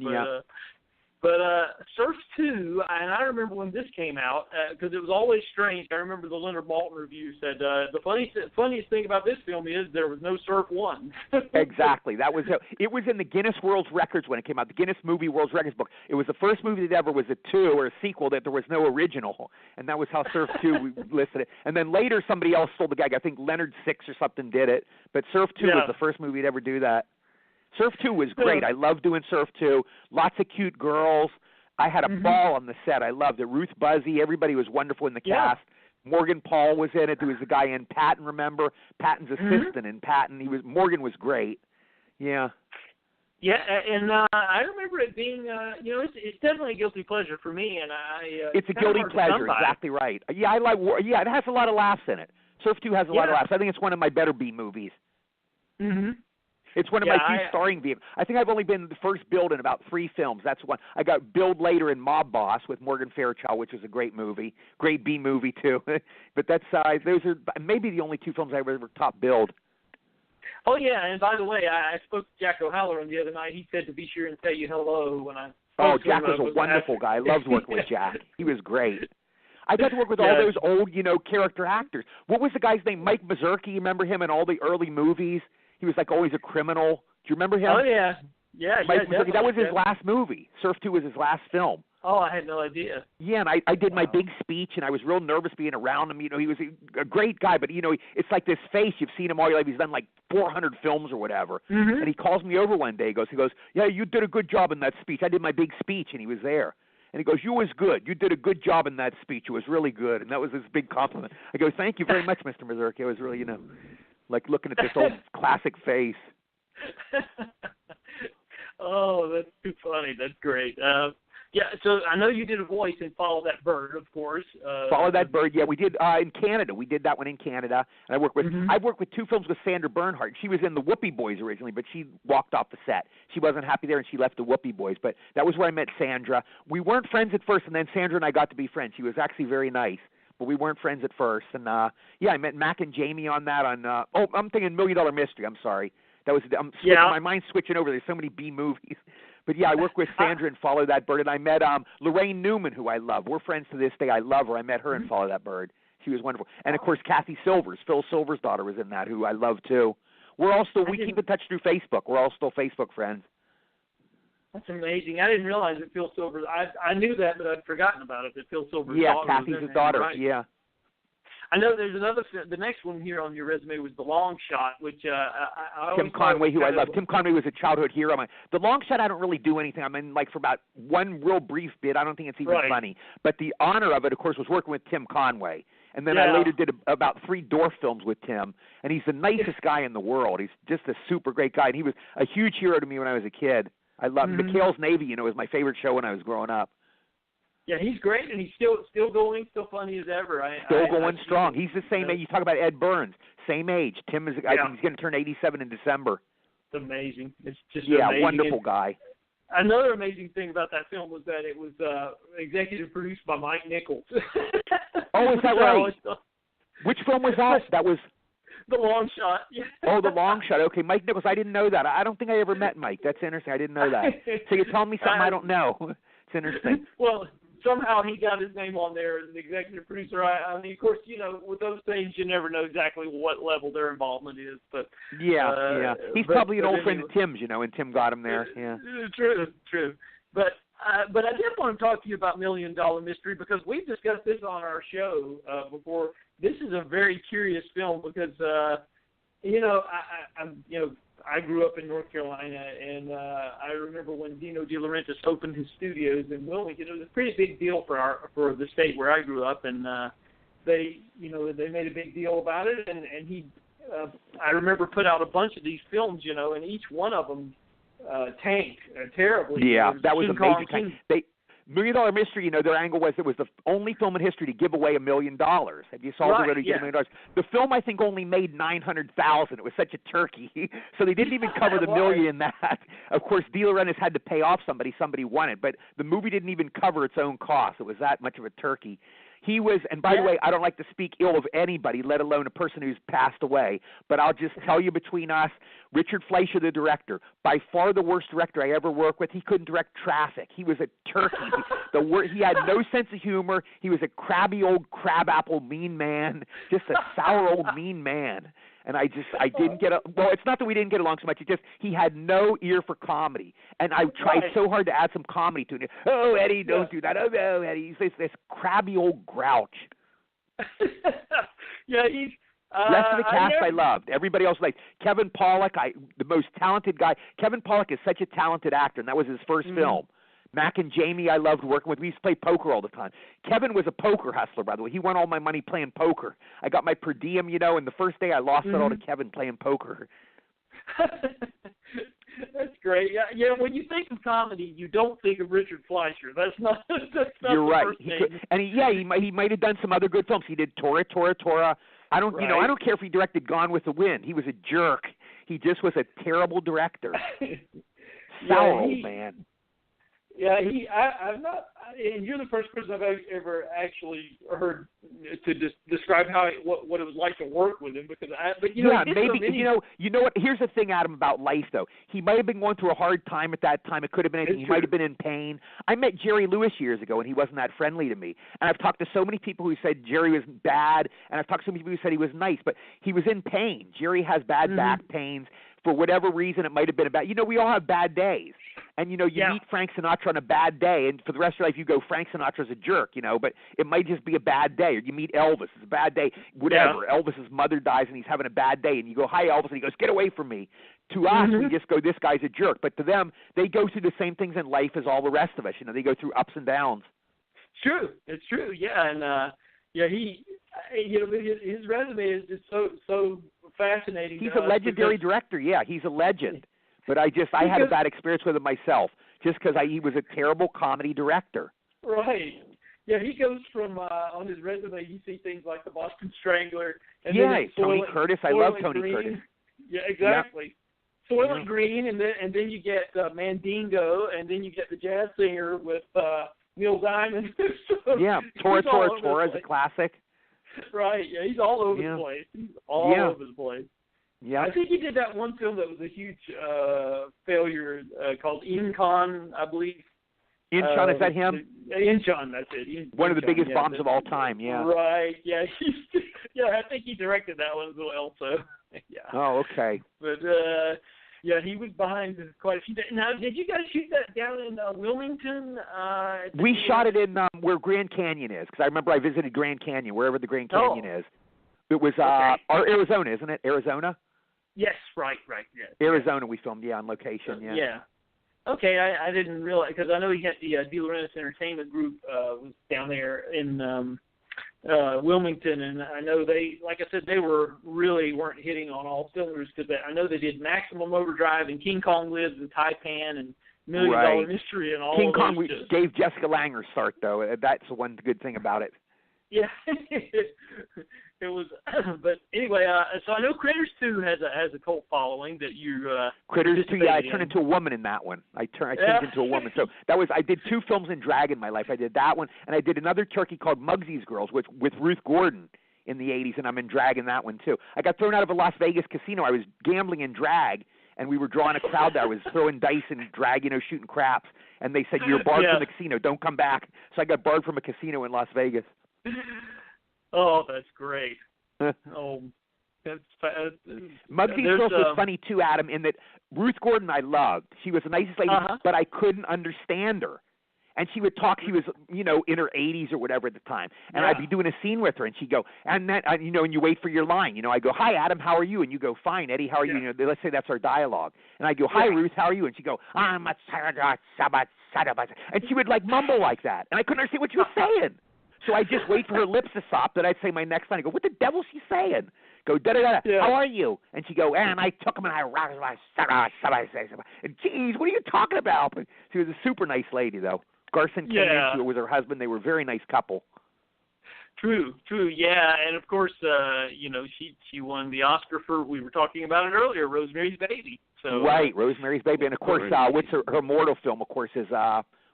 But Surf 2, and I remember when this came out, because it was always strange. I remember the Leonard Maltin review said, the funniest thing about this film is there was no Surf 1. Exactly. It was in the Guinness World Records when it came out, the Guinness Movie World Records book. It was the first movie that ever was a 2 or a sequel that there was no original, and that was how Surf 2 listed it. And then later somebody else stole the gag. I think Leonard Six or something did it, but Surf 2 was the first movie to ever do that. Surf 2 was great. I loved doing Surf 2. Lots of cute girls. I had a ball on the set. I loved it. Ruth Buzzy. Everybody was wonderful in the cast. Morgan Paul was in it. There was the guy in Patton, remember? Patton's assistant in Patton. Morgan was great. Yeah. Yeah, and I remember it being, it's definitely a guilty pleasure for me, and it's a guilty pleasure, exactly right. Yeah, I like. Yeah, it has a lot of laughs in it. Surf 2 has a lot of laughs. I think it's one of my better B movies. Mm-hmm. It's one of my few starring B. I think I've only been the first billed in about 3 films. That's one. I got billed later in Mob Boss with Morgan Fairchild, which is a great movie, great B movie too. But those are maybe the only 2 films I ever top billed. Oh yeah, and by the way, I spoke to Jack O'Halloran the other night. He said to be sure and say you hello when I. Oh, Jack was a wonderful guy. I loved working with Jack. He was great. I got to work with all those old, character actors. What was the guy's name? Mike Mazurki. You remember him in all the early movies? He was like always a criminal. Do you remember him? Oh yeah, Mike Mazurki. That was his last movie. Surf 2 was his last film. Oh, I had no idea. Yeah, and I did my big speech, and I was real nervous being around him. He was a great guy, but it's like this face. You've seen him all your life. He's done like 400 films or whatever. Mm-hmm. And he calls me over one day. He goes, yeah, you did a good job in that speech. I did my big speech, and he was there. And he goes, you was good. You did a good job in that speech. It was really good. And that was his big compliment. I go, thank you very much, Mr. Mazurki. I was really, like looking at this old classic face. Oh, that's too funny. That's great. Yeah, so I know you did a voice in Follow That Bird, of course. Follow That Bird, yeah, we did in Canada. We did that one in Canada. And I've worked with 2 films with Sandra Bernhard. She was in the Whoopie Boys originally, but she walked off the set. She wasn't happy there, and she left the Whoopie Boys. But that was where I met Sandra. We weren't friends at first, and then Sandra and I got to be friends. She was actually very nice, but we weren't friends at first. And, I met Mac and Jamie on that. I'm thinking $1 Million Mystery. I'm sorry. My mind's switching over. There's so many B movies. But, yeah, I worked with Sandra and Follow That Bird, and I met Lorraine Newman, who I love. We're friends to this day. I love her. I met her in Follow That Bird. She was wonderful. And, of course, Kathy Silvers, Phil Silvers' daughter, was in that, who I love, too. We keep in touch through Facebook. We're all still Facebook friends. That's amazing. I didn't realize that Phil Silvers, I knew that, but I'd forgotten about it, that Phil Silvers' daughter was in Kathy's daughter, right. Yeah. I know there's another. The next one here on your resume was The Long Shot, which I Tim Conway, who I love. Tim Conway was a childhood hero. The Long Shot, I don't really do anything. I'm in for about one real brief bit. I don't think it's even funny. But the honor of it, of course, was working with Tim Conway. And then I later did about 3 Dorf films with Tim. And he's the nicest guy in the world. He's just a super great guy. And he was a huge hero to me when I was a kid. I loved McHale's Navy, was my favorite show when I was growing up. Yeah, he's great, and he's still going, still funny as ever. Still going strong. He's the same age. You talk about Ed Burns, same age. Tim is. I think he's going to turn 87 in December. It's amazing. It's just amazing. Wonderful guy. Another amazing thing about that film was that it was executive produced by Mike Nichols. Oh, is that right? Which film was that? That was The Long Shot. Yeah. Oh, The Long Shot. Okay, Mike Nichols. I didn't know that. I don't think I ever met Mike. That's interesting. I didn't know that. So you're telling me something I don't know. It's interesting. Well, somehow he got his name on there as an executive producer. I mean, of course, with those things, you never know exactly what level their involvement is. But he's probably an old friend of Tim's, and Tim got him there. Yeah, true. But I did want to talk to you about $1 Million Mystery because we've discussed this on our show before. This is a very curious film because I grew up in North Carolina, and I remember when Dino De Laurentiis opened his studios in Wilmington. It was a pretty big deal for the state where I grew up, and they made a big deal about it. And he, I remember, put out a bunch of these films, and each one of them tanked terribly. Yeah, that was amazing. $1 Million Mystery, their angle was it was the only film in history to give away $1 million. Have you saw the road to give $1 million? The film, I think, only made $900,000. It was such a turkey, so they didn't even cover the million in that. Of course, De Laurentiis had to pay off somebody wanted, but the movie didn't even cover its own costs. It was that much of a turkey. He was, and by the way, I don't like to speak ill of anybody, let alone a person who's passed away, but I'll just tell you between us, Richard Fleischer, the director, by far the worst director I ever worked with. He couldn't direct Traffic. He was a turkey. He had no sense of humor. He was a crabby old crabapple mean man, just a sour old mean man. And I didn't it's not that we didn't get along so much. It's just he had no ear for comedy. And I tried so hard to add some comedy to it. Oh, Eddie, don't do that. Oh, no, Eddie. He's this crabby old grouch. He's... rest of the cast I loved. Everybody else liked. Kevin Pollak, the most talented guy. Kevin Pollak is such a talented actor, and that was his first film. Mac and Jamie, I loved working with. We used to play poker all the time. Kevin was a poker hustler, by the way. He won all my money playing poker. I got my per diem, and the first day I lost it all to Kevin playing poker. That's great. Yeah. When you think of comedy, you don't think of Richard Fleischer. That's not. You're the right. First name. And he might have done some other good films. He did Tora. I don't, right. I don't care if he directed Gone with the Wind. He was a jerk. He just was a terrible director. Sour old man. Yeah, I'm not, and you're the first person I've ever actually heard to describe what it was like to work with him. Because maybe you know what? Here's the thing, Adam, about life though. He might have been going through a hard time at that time. It could have been anything. He might have been in pain. I met Jerry Lewis years ago, and he wasn't that friendly to me. And I've talked to so many people who said Jerry was bad, and I've talked to so many people who said he was nice, but he was in pain. Jerry has bad back pains. For whatever reason, it might have been about. We all have bad days. And, you meet Frank Sinatra on a bad day, and for the rest of your life you go, Frank Sinatra's a jerk, but it might just be a bad day. Or you meet Elvis, it's a bad day, whatever. Yeah. Elvis's mother dies, and he's having a bad day, and you go, hi, Elvis, and he goes, get away from me. To us, we just go, this guy's a jerk. But to them, they go through the same things in life as all the rest of us. They go through ups and downs. It's true, yeah. And, he, his resume is just so fascinating. He's a legendary director, yeah. He's a legend. But I had a bad experience with him myself, just because he was a terrible comedy director. Right. Yeah, he goes from on his resume. You see things like The Boston Strangler. And Tony Curtis. I love Tony Curtis. Yeah, exactly. Yep. Soylent Green, and then you get Mandingo, and then you get The Jazz Singer with Neil Diamond. Tora is a classic. Right. Yeah, he's all over the place. He's all over the place. Yeah, I think he did that one film that was a huge failure called Inchon, I believe. Inchon, is that him? Inchon, that's it. One of the biggest bombs of all time, yeah. Right, yeah. I think he directed that one as well, so, yeah. Oh, okay. But, he was behind quite a few. Now, did you guys shoot that down in Wilmington? We shot it in where Grand Canyon is, because I remember I visited Grand Canyon, wherever the Grand Canyon is. It was Arizona, isn't it? Arizona? Yes, right, yes. Arizona we filmed, on location, yeah. Yeah. Okay, I didn't realize, because I know he had the De Laurentiis Entertainment Group was down there in Wilmington, and I know they, like I said, they weren't hitting on all cylinders, because I know they did Maximum Overdrive and King Kong Lives and Taipan and $1 Million Mystery and all King of Kong those. Gave Jessica Lange her start, though. That's the one good thing about it. Yeah, it was. But anyway, so I know Critters 2 has a cult following that you. Critters 2, I turned into a woman in that one. I changed into a woman. So I did 2 films in drag in my life. I did that one, and I did another turkey called Muggsy's Girls with Ruth Gordon in the 80s, and I'm in drag in that one too. I got thrown out of a Las Vegas casino. I was gambling in drag, and we were drawing a crowd there. I was throwing dice and drag, shooting craps, and they said, you're barred from the casino. Don't come back. So I got barred from a casino in Las Vegas. Oh, that's great. Oh, that's Muggsy's Girls was funny too, Adam, in that Ruth Gordon I loved. She was the nicest lady, but I couldn't understand her. And she would talk, she was, in her 80s or whatever at the time. And I'd be doing a scene with her, and she'd go, and you wait for your line. I go, hi, Adam, how are you? And you go, fine, Eddie, how are you? Let's say that's our dialogue. And I go, hi, Ruth, how are you? And she'd go, I'm a and she would, mumble like that. And I couldn't understand what she was saying. So I just wait for her lips to stop. Then I'd say my next line. I go, what the devil's she saying? Go, da-da-da-da. How are you? And she'd go, and I took him and I and geez, what are you talking about? But she was a super nice lady, though. Garson came in with her husband. They were a very nice couple. True, yeah. And, of course, she won the Oscar for, we were talking about it earlier, Rosemary's Baby. So right, Rosemary's Baby. And, of course, what's her mortal film, of course, is,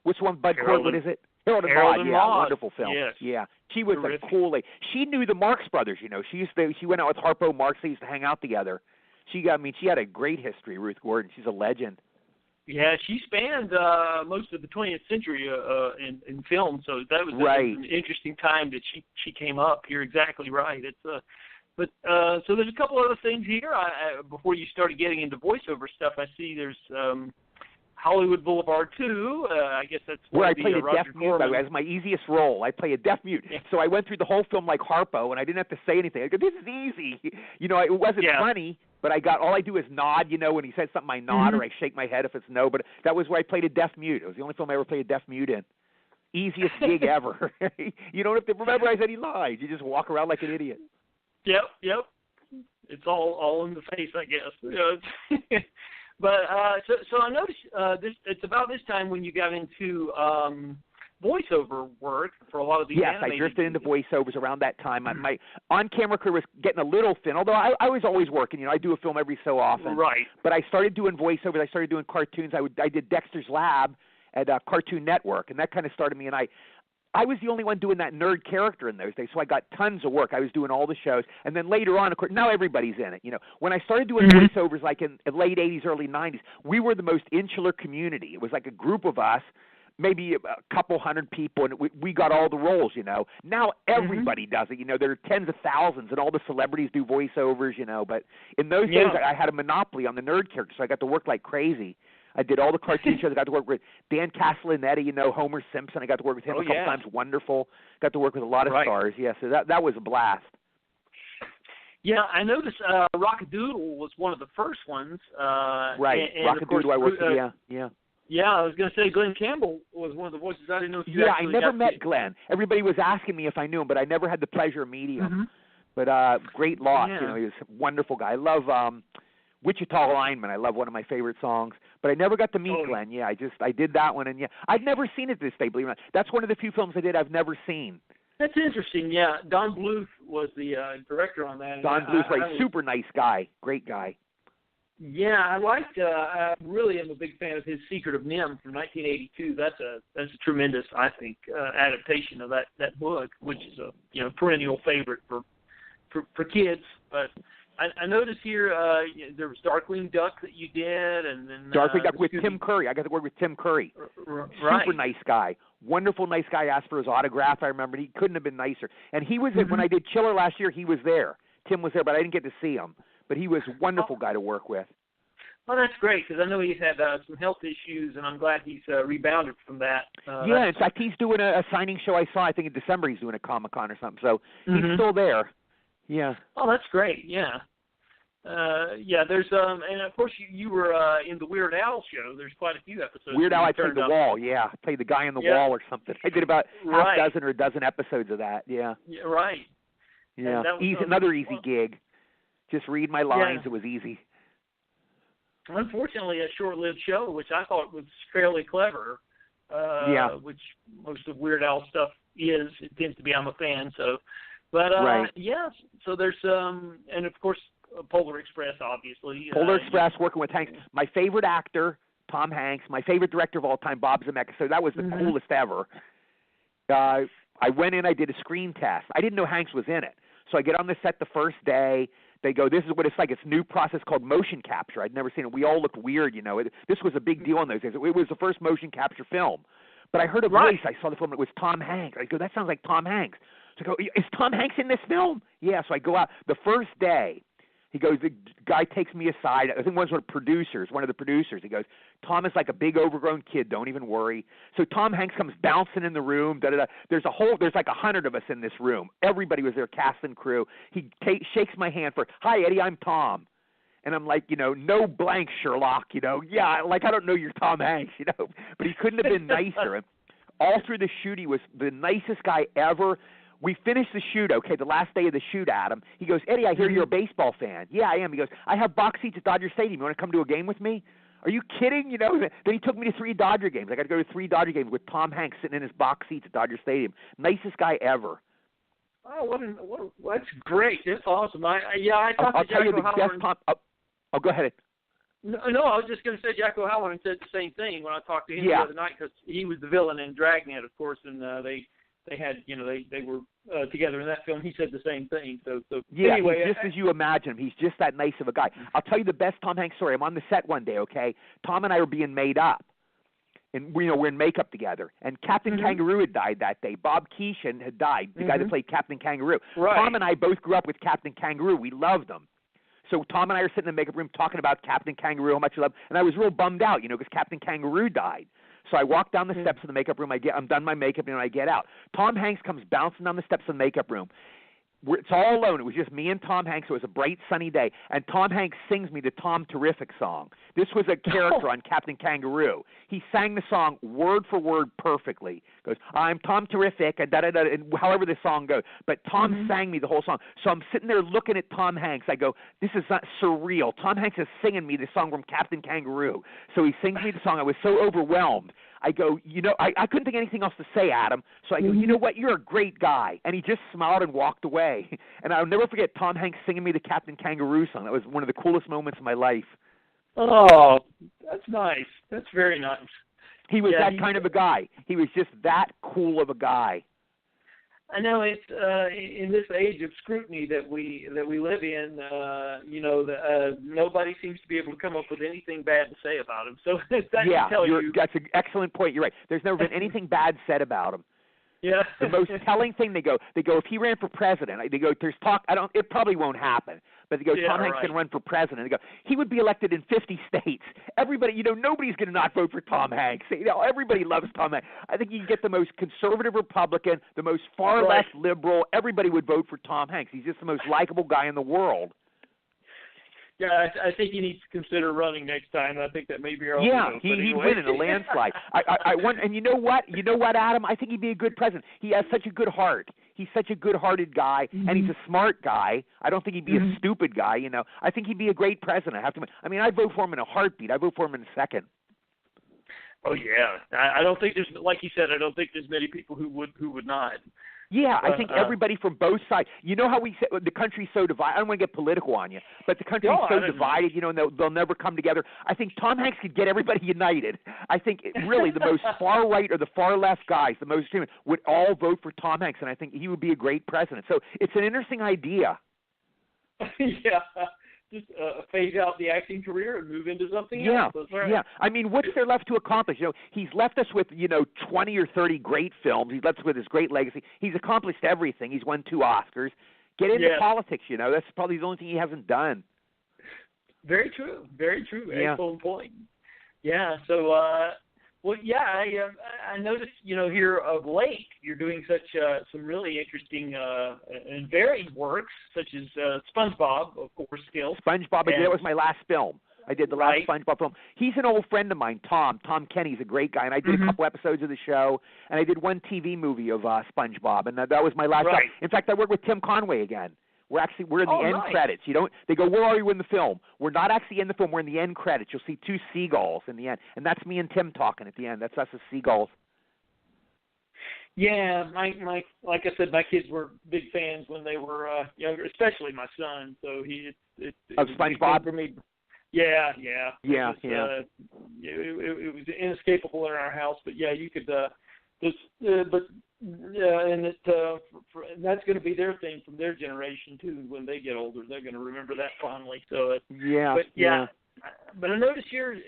what's one, Bud Cort, what is it? Harold and Maude, wonderful film. Yes. Yeah, she was a cool lady. She knew the Marx Brothers. She went out with Harpo Marx. They used to hang out together. She had a great history. Ruth Gordon, she's a legend. Yeah, she spanned most of the 20th century in film, so that was an interesting time that she came up. You're exactly right. It's but so there's a couple other things here. Before you started getting into voiceover stuff, I see there's. Hollywood Boulevard 2, I guess that's where I played a deaf mute. As my easiest role, I play a deaf mute. Yeah. So I went through the whole film like Harpo, and I didn't have to say anything. I go, this is easy. It wasn't funny, But all I do is nod, when he says something I nod or I shake my head if it's no. But that was where I played a deaf mute. It was the only film I ever played a deaf mute in. Easiest gig ever. You don't have to memorize any lines. You just walk around like an idiot. Yep. It's all in the face, I guess. But so I noticed it's about this time when you got into voiceover work for a lot of these. Yes, I drifted into voiceovers around that time. My on-camera career was getting a little thin, although I was always working. I do a film every so often. Right. But I started doing voiceovers. I started doing cartoons. I did Dexter's Lab at Cartoon Network, and that kind of started me. And I was the only one doing that nerd character in those days, so I got tons of work. I was doing all the shows. And then later on, of course, now everybody's in it. When I started doing voiceovers like in late 80s, early 90s, we were the most insular community. It was like a group of us, maybe a couple hundred people, and we got all the roles, Now everybody does it. There are tens of thousands, and all the celebrities do voiceovers, But in those days, I had a monopoly on the nerd character, so I got to work like crazy. I did all the cartoon shows. I got to work with Dan Castellaneta, Homer Simpson. I got to work with him a couple times. Wonderful. Got to work with a lot of stars. Yeah, so that was a blast. Yeah, I noticed Rock-a-Doodle was one of the first ones. Right, and Rock-a-Doodle I worked with, yeah. Yeah, I was going to say Glenn Campbell was one of the voices. I didn't know if you I never met Glenn. Everybody was asking me if I knew him, but I never had the pleasure of meeting him. But great loss. Yeah. He was a wonderful guy. I love Wichita Lineman. I love one of my favorite songs. But I never got to meet Glenn. Yeah, I did that one, and I've never seen it this day, believe it or not. That's one of the few films I did I've never seen. That's interesting, yeah. Don Bluth was the director on that. Don Bluth, right. Super nice guy. Great guy. Yeah, I really am a big fan of his Secret of NIMH from 1982. That's a tremendous, I think, adaptation of that book, which is a perennial favorite for kids. But I noticed here there was Darkwing Duck that you did, and then Darkwing Duck with Tim Curry. I got to work with Tim Curry. Right. Super nice guy. Wonderful, nice guy. Asked for his autograph. I remember he couldn't have been nicer. And he was when I did Chiller last year. He was there. Tim was there, but I didn't get to see him. But he was a wonderful guy to work with. Well, that's great because I know he's had some health issues, and I'm glad he's rebounded from that. In fact, he's doing a signing show I saw. I think in December he's doing a Comic-Con or something. So he's still there. Yeah. Oh, that's great. Yeah. There's and of course you were in the Weird Al show. There's quite a few episodes. Weird Al, I played the wall. Yeah, I played the guy on the wall or something. I did about half dozen or a dozen episodes of that. Yeah. Right. Yeah. Another easy gig. Just read my lines. It was easy. Unfortunately, a short-lived show, which I thought was fairly clever. Which most of Weird Al stuff is. It tends to be. I'm a fan. So, but So there's and of course. Polar Express, obviously. Polar Express, working with Hanks. My favorite actor, Tom Hanks. My favorite director of all time, Bob Zemeckis. So that was the coolest ever. I went in, I did a screen test. I didn't know Hanks was in it. So I get on the set the first day. They go, this is what it's like. It's a new process called motion capture. I'd never seen it. We all looked weird, This was a big deal in those days. It was the first motion capture film. But I heard a voice. I saw the film. It was Tom Hanks. I go, that sounds like Tom Hanks. So I go, is Tom Hanks in this film? Yeah. So I go out. The first day, he goes, the guy takes me aside. I think one of the producers. He goes, Tom is like a big overgrown kid. Don't even worry. So Tom Hanks comes bouncing in the room. There's like 100 of us in this room. Everybody was there, cast and crew. He shakes my hand hi, Eddie, I'm Tom. And I'm like, no blank, Sherlock, Yeah, like I don't know you're Tom Hanks, But he couldn't have been nicer. All through the shoot, he was the nicest guy ever. We finished the shoot, the last day of the shoot, Adam. He goes, Eddie, I hear you're a baseball fan. Yeah, I am. He goes, I have box seats at Dodger Stadium. You want to come to a game with me? Are you kidding? Then he took me to 3 Dodger games. I got to go to 3 Dodger games with Tom Hanks sitting in his box seats at Dodger Stadium. Nicest guy ever. Oh, that's great. That's awesome. I talked I'll to tell you Jack the O'Halloran. best Tom. Oh, go ahead. No, I was just going to say Jack O'Halloran said the same thing when I talked to him the other night because he was the villain in Dragnet, of course, and they had, they were together in that film. He said the same thing. So anyway, he's just as you imagine him. He's just that nice of a guy. I'll tell you the best Tom Hanks story. I'm on the set one day, okay? Tom and I were being made up. And, we're in makeup together. And Captain Kangaroo had died that day. Bob Keeshan had died, the guy that played Captain Kangaroo. Right. Tom and I both grew up with Captain Kangaroo. We loved him. So Tom and I are sitting in the makeup room talking about Captain Kangaroo, how much we love. And I was real bummed out, because Captain Kangaroo died. So I walk down the steps of the makeup room. I'm done my makeup, and I get out. Tom Hanks comes bouncing down the steps of the makeup room. it's all alone. It was just me and Tom Hanks. It was a bright, sunny day, and Tom Hanks sings me the Tom Terrific song. This was a character on Captain Kangaroo. He sang the song word for word perfectly. Goes, I'm Tom Terrific, and da da da, and however the song goes. But Tom sang me the whole song. So I'm sitting there looking at Tom Hanks. I go, this is not surreal. Tom Hanks is singing me the song from Captain Kangaroo. So he sings me the song. I was so overwhelmed. I go, I couldn't think of anything else to say, Adam. So I go, you know what? You're a great guy. And he just smiled and walked away. And I'll never forget Tom Hanks singing me the Captain Kangaroo song. That was one of the coolest moments of my life. Oh, that's nice. That's very nice. He was that kind of a guy. He was just that cool of a guy. I know it's in this age of scrutiny that we live in. Nobody seems to be able to come up with anything bad to say about him. So that's an excellent point. You're right. There's never been anything bad said about him. Yeah. The most telling thing they go if he ran for president, they go, there's talk. It probably won't happen. But they go, Tom Hanks can run for president. They go, he would be elected in 50 states. Everybody, nobody's going to not vote for Tom Hanks. Everybody loves Tom Hanks. I think you can get the most conservative Republican, the most far left liberal. Everybody would vote for Tom Hanks. He's just the most likable guy in the world. Yeah, I think he needs to consider running next time. I think that may be our he'd win in a landslide. I want, and you know what, Adam? I think he'd be a good president. He has such a good heart. He's such a good-hearted guy, and he's a smart guy. I don't think he'd be a stupid guy. I think he'd be a great president. I'd vote for him in a heartbeat. I'd vote for him in a second. Oh yeah, I don't think there's, like you said, I don't think there's many people who would not. Yeah, I think everybody from both sides. You know how we say the country's so divided? I don't want to get political on you, but the country's so divided, and they'll never come together. I think Tom Hanks could get everybody united. I think really the most far right or the far left guys, the most extreme, would all vote for Tom Hanks, and I think he would be a great president. So it's an interesting idea. Yeah. Just phase out the acting career and move into something else. Yeah. I mean, what's there left to accomplish? He's left us with 20 or 30 great films. He's left us with his great legacy. He's accomplished everything. He's won 2 Oscars. Get into politics. That's probably the only thing he hasn't done. Very true. Very true. Yeah. Excellent point. Yeah. So, I noticed, here of late, you're doing some really interesting and varied works, such as SpongeBob, of course, still. SpongeBob, that was my last film. I did the last SpongeBob film. He's an old friend of mine, Tom. Tom Kenny's a great guy, and I did a couple episodes of the show, and I did one TV movie of SpongeBob, and that was my last job. In fact, I worked with Tim Conway again. We're in the end credits. They go, where are you in the film? We're not actually in the film. We're in the end credits. You'll see 2 seagulls in the end, and that's me and Tim talking at the end. That's us as seagulls. Yeah, my like I said, my kids were big fans when they were younger, especially my son. So of SpongeBob for me. Yeah. It was inescapable in our house, but yeah, you could. And that's going to be their thing from their generation too. When they get older, they're going to remember that fondly. So But I noticed here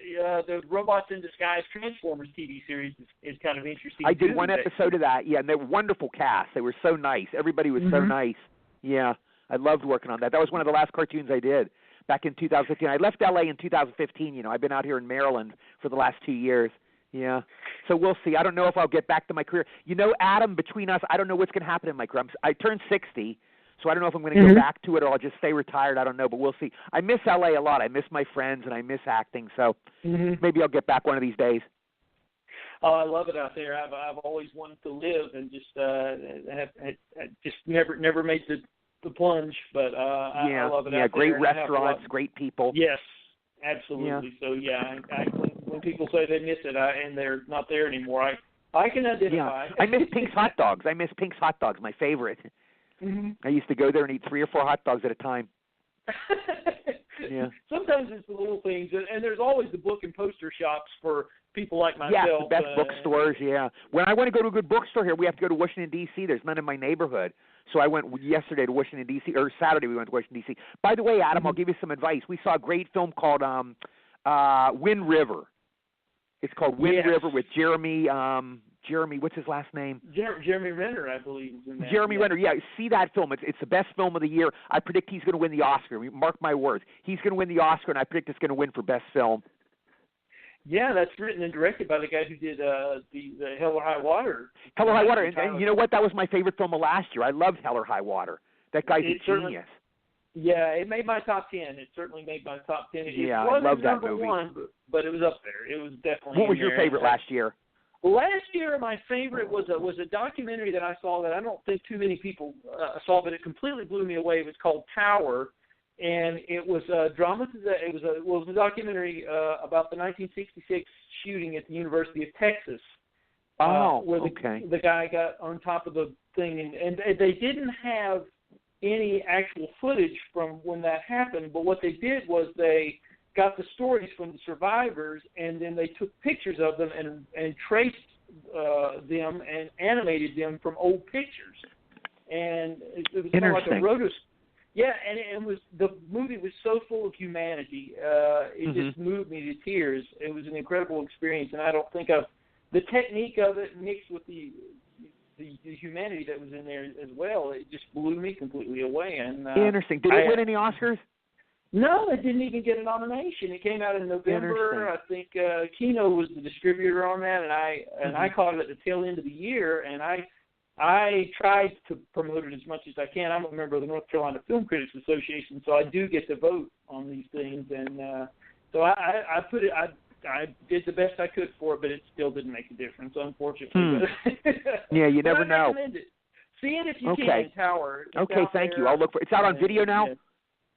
the Robots in Disguise Transformers TV series is kind of interesting. I did one episode of that. Yeah, and they were wonderful cast. They were so nice. Everybody was so nice. Yeah, I loved working on that. That was one of the last cartoons I did back in 2015. I left LA in 2015. I've been out here in Maryland for the last 2 years. Yeah. So we'll see. I don't know if I'll get back to my career. Adam, between us, I don't know what's going to happen in my career. I turned 60, so I don't know if I'm going to go back to it or I'll just stay retired. I don't know, but we'll see. I miss L.A. a lot. I miss my friends and I miss acting, so maybe I'll get back one of these days. Oh, I love it out there. I've always wanted to live and just just never made the plunge, but I love it out there. Yeah, great restaurants, great people. Yes, absolutely. Yeah. So when people say they miss it and they're not there anymore, I can identify. Yeah. I miss Pink's Hot Dogs. Pink's Hot Dogs, my favorite. I used to go there and eat 3 or 4 hot dogs at a time. Yeah. Sometimes it's the little things, and there's always the book and poster shops for people like myself. Yeah, the best bookstores, yeah. When I want to go to a good bookstore here, we have to go to Washington, D.C. There's none in my neighborhood. So I went yesterday to Washington, D.C., or Saturday we went to Washington, D.C. By the way, Adam, I'll give you some advice. We saw a great film called Wind River. It's called Wind River with Jeremy, what's his last name? Jeremy Renner, I believe. Is in that. Jeremy Renner, yeah. See that film. It's the best film of the year. I predict he's going to win the Oscar. Mark my words. He's going to win the Oscar, and I predict it's going to win for best film. Yeah, that's written and directed by the guy who did the Hell or High Water. Hell or High Water. And you know what? That was my favorite film of last year. I loved Hell or High Water. That guy's It a certainly- genius. Yeah, it made my top 10. It certainly made my top 10. It Yeah, I wasn't love that number movie. one, but it was up there. It was definitely. What was in your there. favorite last year? Last year, my favorite was a documentary that I saw that I don't think too many people saw, but it completely blew me away. It was called Tower, and it was a drama. It was a documentary about the 1966 shooting at the University of Texas. Where the guy got on top of the thing, and they didn't have any actual footage from when that happened, but what they did was they got the stories from the survivors, and then they took pictures of them and traced them and animated them from old pictures. And it was kind of like a rotoscope. Yeah, and the movie was so full of humanity. It just moved me to tears. It was an incredible experience, and I don't think the technique of it mixed with the humanity that was in there as well, it just blew me completely away. And interesting. Did it win any Oscars? No, it didn't even get a nomination. It came out in November. I think Kino was the distributor on that, and I caught it at the tail end of the year, and I tried to promote it as much as I can. I'm a member of the North Carolina Film Critics Association, so I do get to vote on these things, and so I put it. I did the best I could for it, but it still didn't make a difference, unfortunately. Yeah, you never know. Recommend it. See it if you can. Tower. It's thank you. I'll look for. It's out on video now.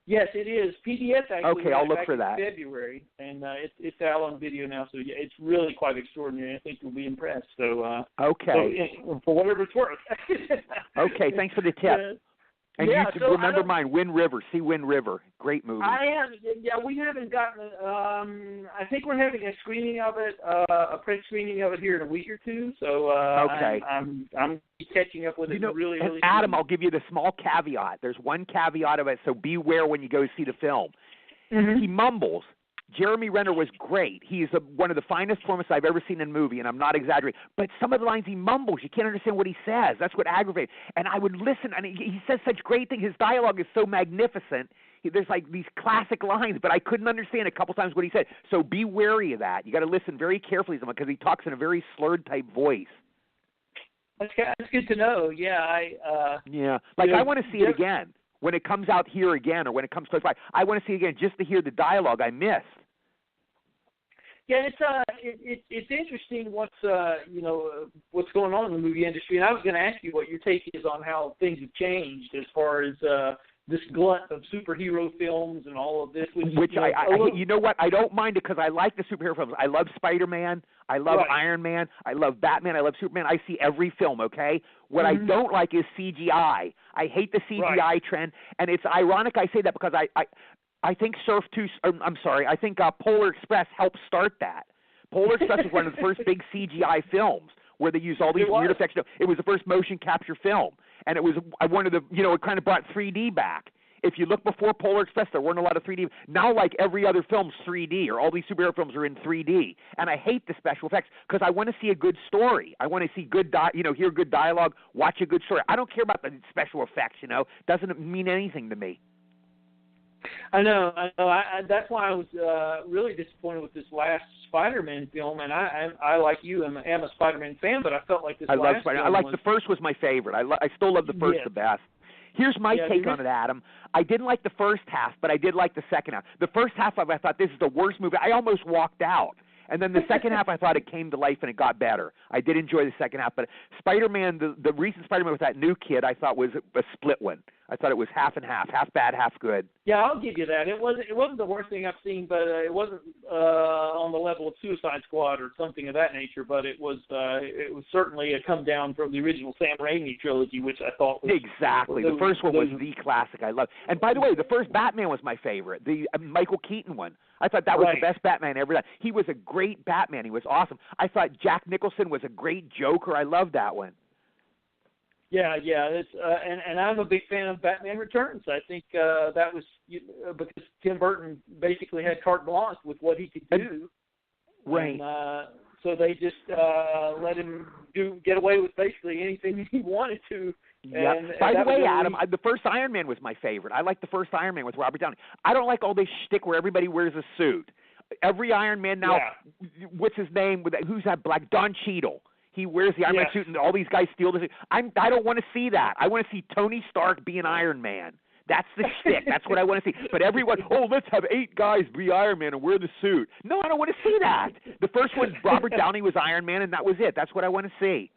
Yes, it is. PBS actually. Okay, I'll look for that. In February, and it's out on video now, so it's really quite extraordinary. I think you'll be impressed. So So, for whatever it's worth. Okay, thanks for the tip. And you can remember mine, Wind River. See Wind River. Great movie. We haven't gotten I think we're having a screening of it, a press screening of it here in a week or two. So I'm catching up with it really and Adam, I'll give you the small caveat. There's one caveat of it, so beware when you go see the film. Mm-hmm. He mumbles. Jeremy Renner was great. He's one of the finest performances I've ever seen in a movie, and I'm not exaggerating. But some of the lines he mumbles, you can't understand what he says. That's what aggravates. And I would listen, and he says such great things. His dialogue is so magnificent. There's like these classic lines, but I couldn't understand a couple times what he said. So be wary of that. You got to listen very carefully to him because he talks in a very slurred type voice. That's good to know. Yeah, I want to see it again. When it comes out here again, or when it comes close by, I want to see it again just to hear the dialogue I missed. Yeah, it's interesting what's going on in the movie industry, and I was going to ask you what your take is on how things have changed as far as this glut of superhero films and all of this. You know what? I don't mind it because I like the superhero films. I love Spider-Man. I love Iron Man. I love Batman. I love Superman. I see every film, okay? What I don't like is CGI. I hate the CGI trend, and it's ironic I say that because I think I think Polar Express helped start that. Polar Express was one of the first big CGI films where they used all these weird effects. It was the first motion capture film, and it was one of the, it kind of brought 3D back. If you look before Polar Express, there weren't a lot of 3D. Now, like every other film's 3D, or all these superhero films are in 3D. And I hate the special effects because I want to see a good story. I want to see good, hear good dialogue, watch a good story. I don't care about the special effects. Doesn't mean anything to me. I know. That's why I was really disappointed with this last Spider-Man film, and I like you, am a Spider-Man fan, but I felt like this. I love Spider-Man. The first was my favorite. I still love the first the best. Here's my take on it, Adam. I didn't like the first half, but I did like the second half. The first half, I thought this is the worst movie. I almost walked out. And then the second half, I thought it came to life and it got better. I did enjoy the second half. But Spider-Man, the recent Spider-Man with that new kid, I thought was a split one. I thought it was half and half bad, half good. Yeah, I'll give you that. It wasn't the worst thing I've seen, but it wasn't on the level of Suicide Squad or something of that nature. But it was certainly a come down from the original Sam Raimi trilogy, which I thought was exactly the first one was the classic. I love. And by the way, the first Batman was my favorite, the Michael Keaton one. I thought that was the best Batman ever done. He was a great Batman. He was awesome. I thought Jack Nicholson was a great Joker. I loved that one. Yeah. It's, and I'm a big fan of Batman Returns. I think that was because Tim Burton basically had carte blanche with what he could do. Right. And, so they just let him get away with basically anything he wanted to. Yeah. By the way, Adam, the first Iron Man was my favorite. I like the first Iron Man with Robert Downey. I don't like all this shtick where everybody wears a suit. Every Iron Man now, what's his name? Who's that black? Don Cheadle. he wears the Iron Man suit and all these guys steal the suit. I don't want to see that. I want to see Tony Stark be an Iron Man. That's the shtick. That's what I want to see. But everyone, let's have 8 guys be Iron Man and wear the suit. No, I don't want to see that. The first one, Robert Downey was Iron Man, and that was it. That's what I want to see.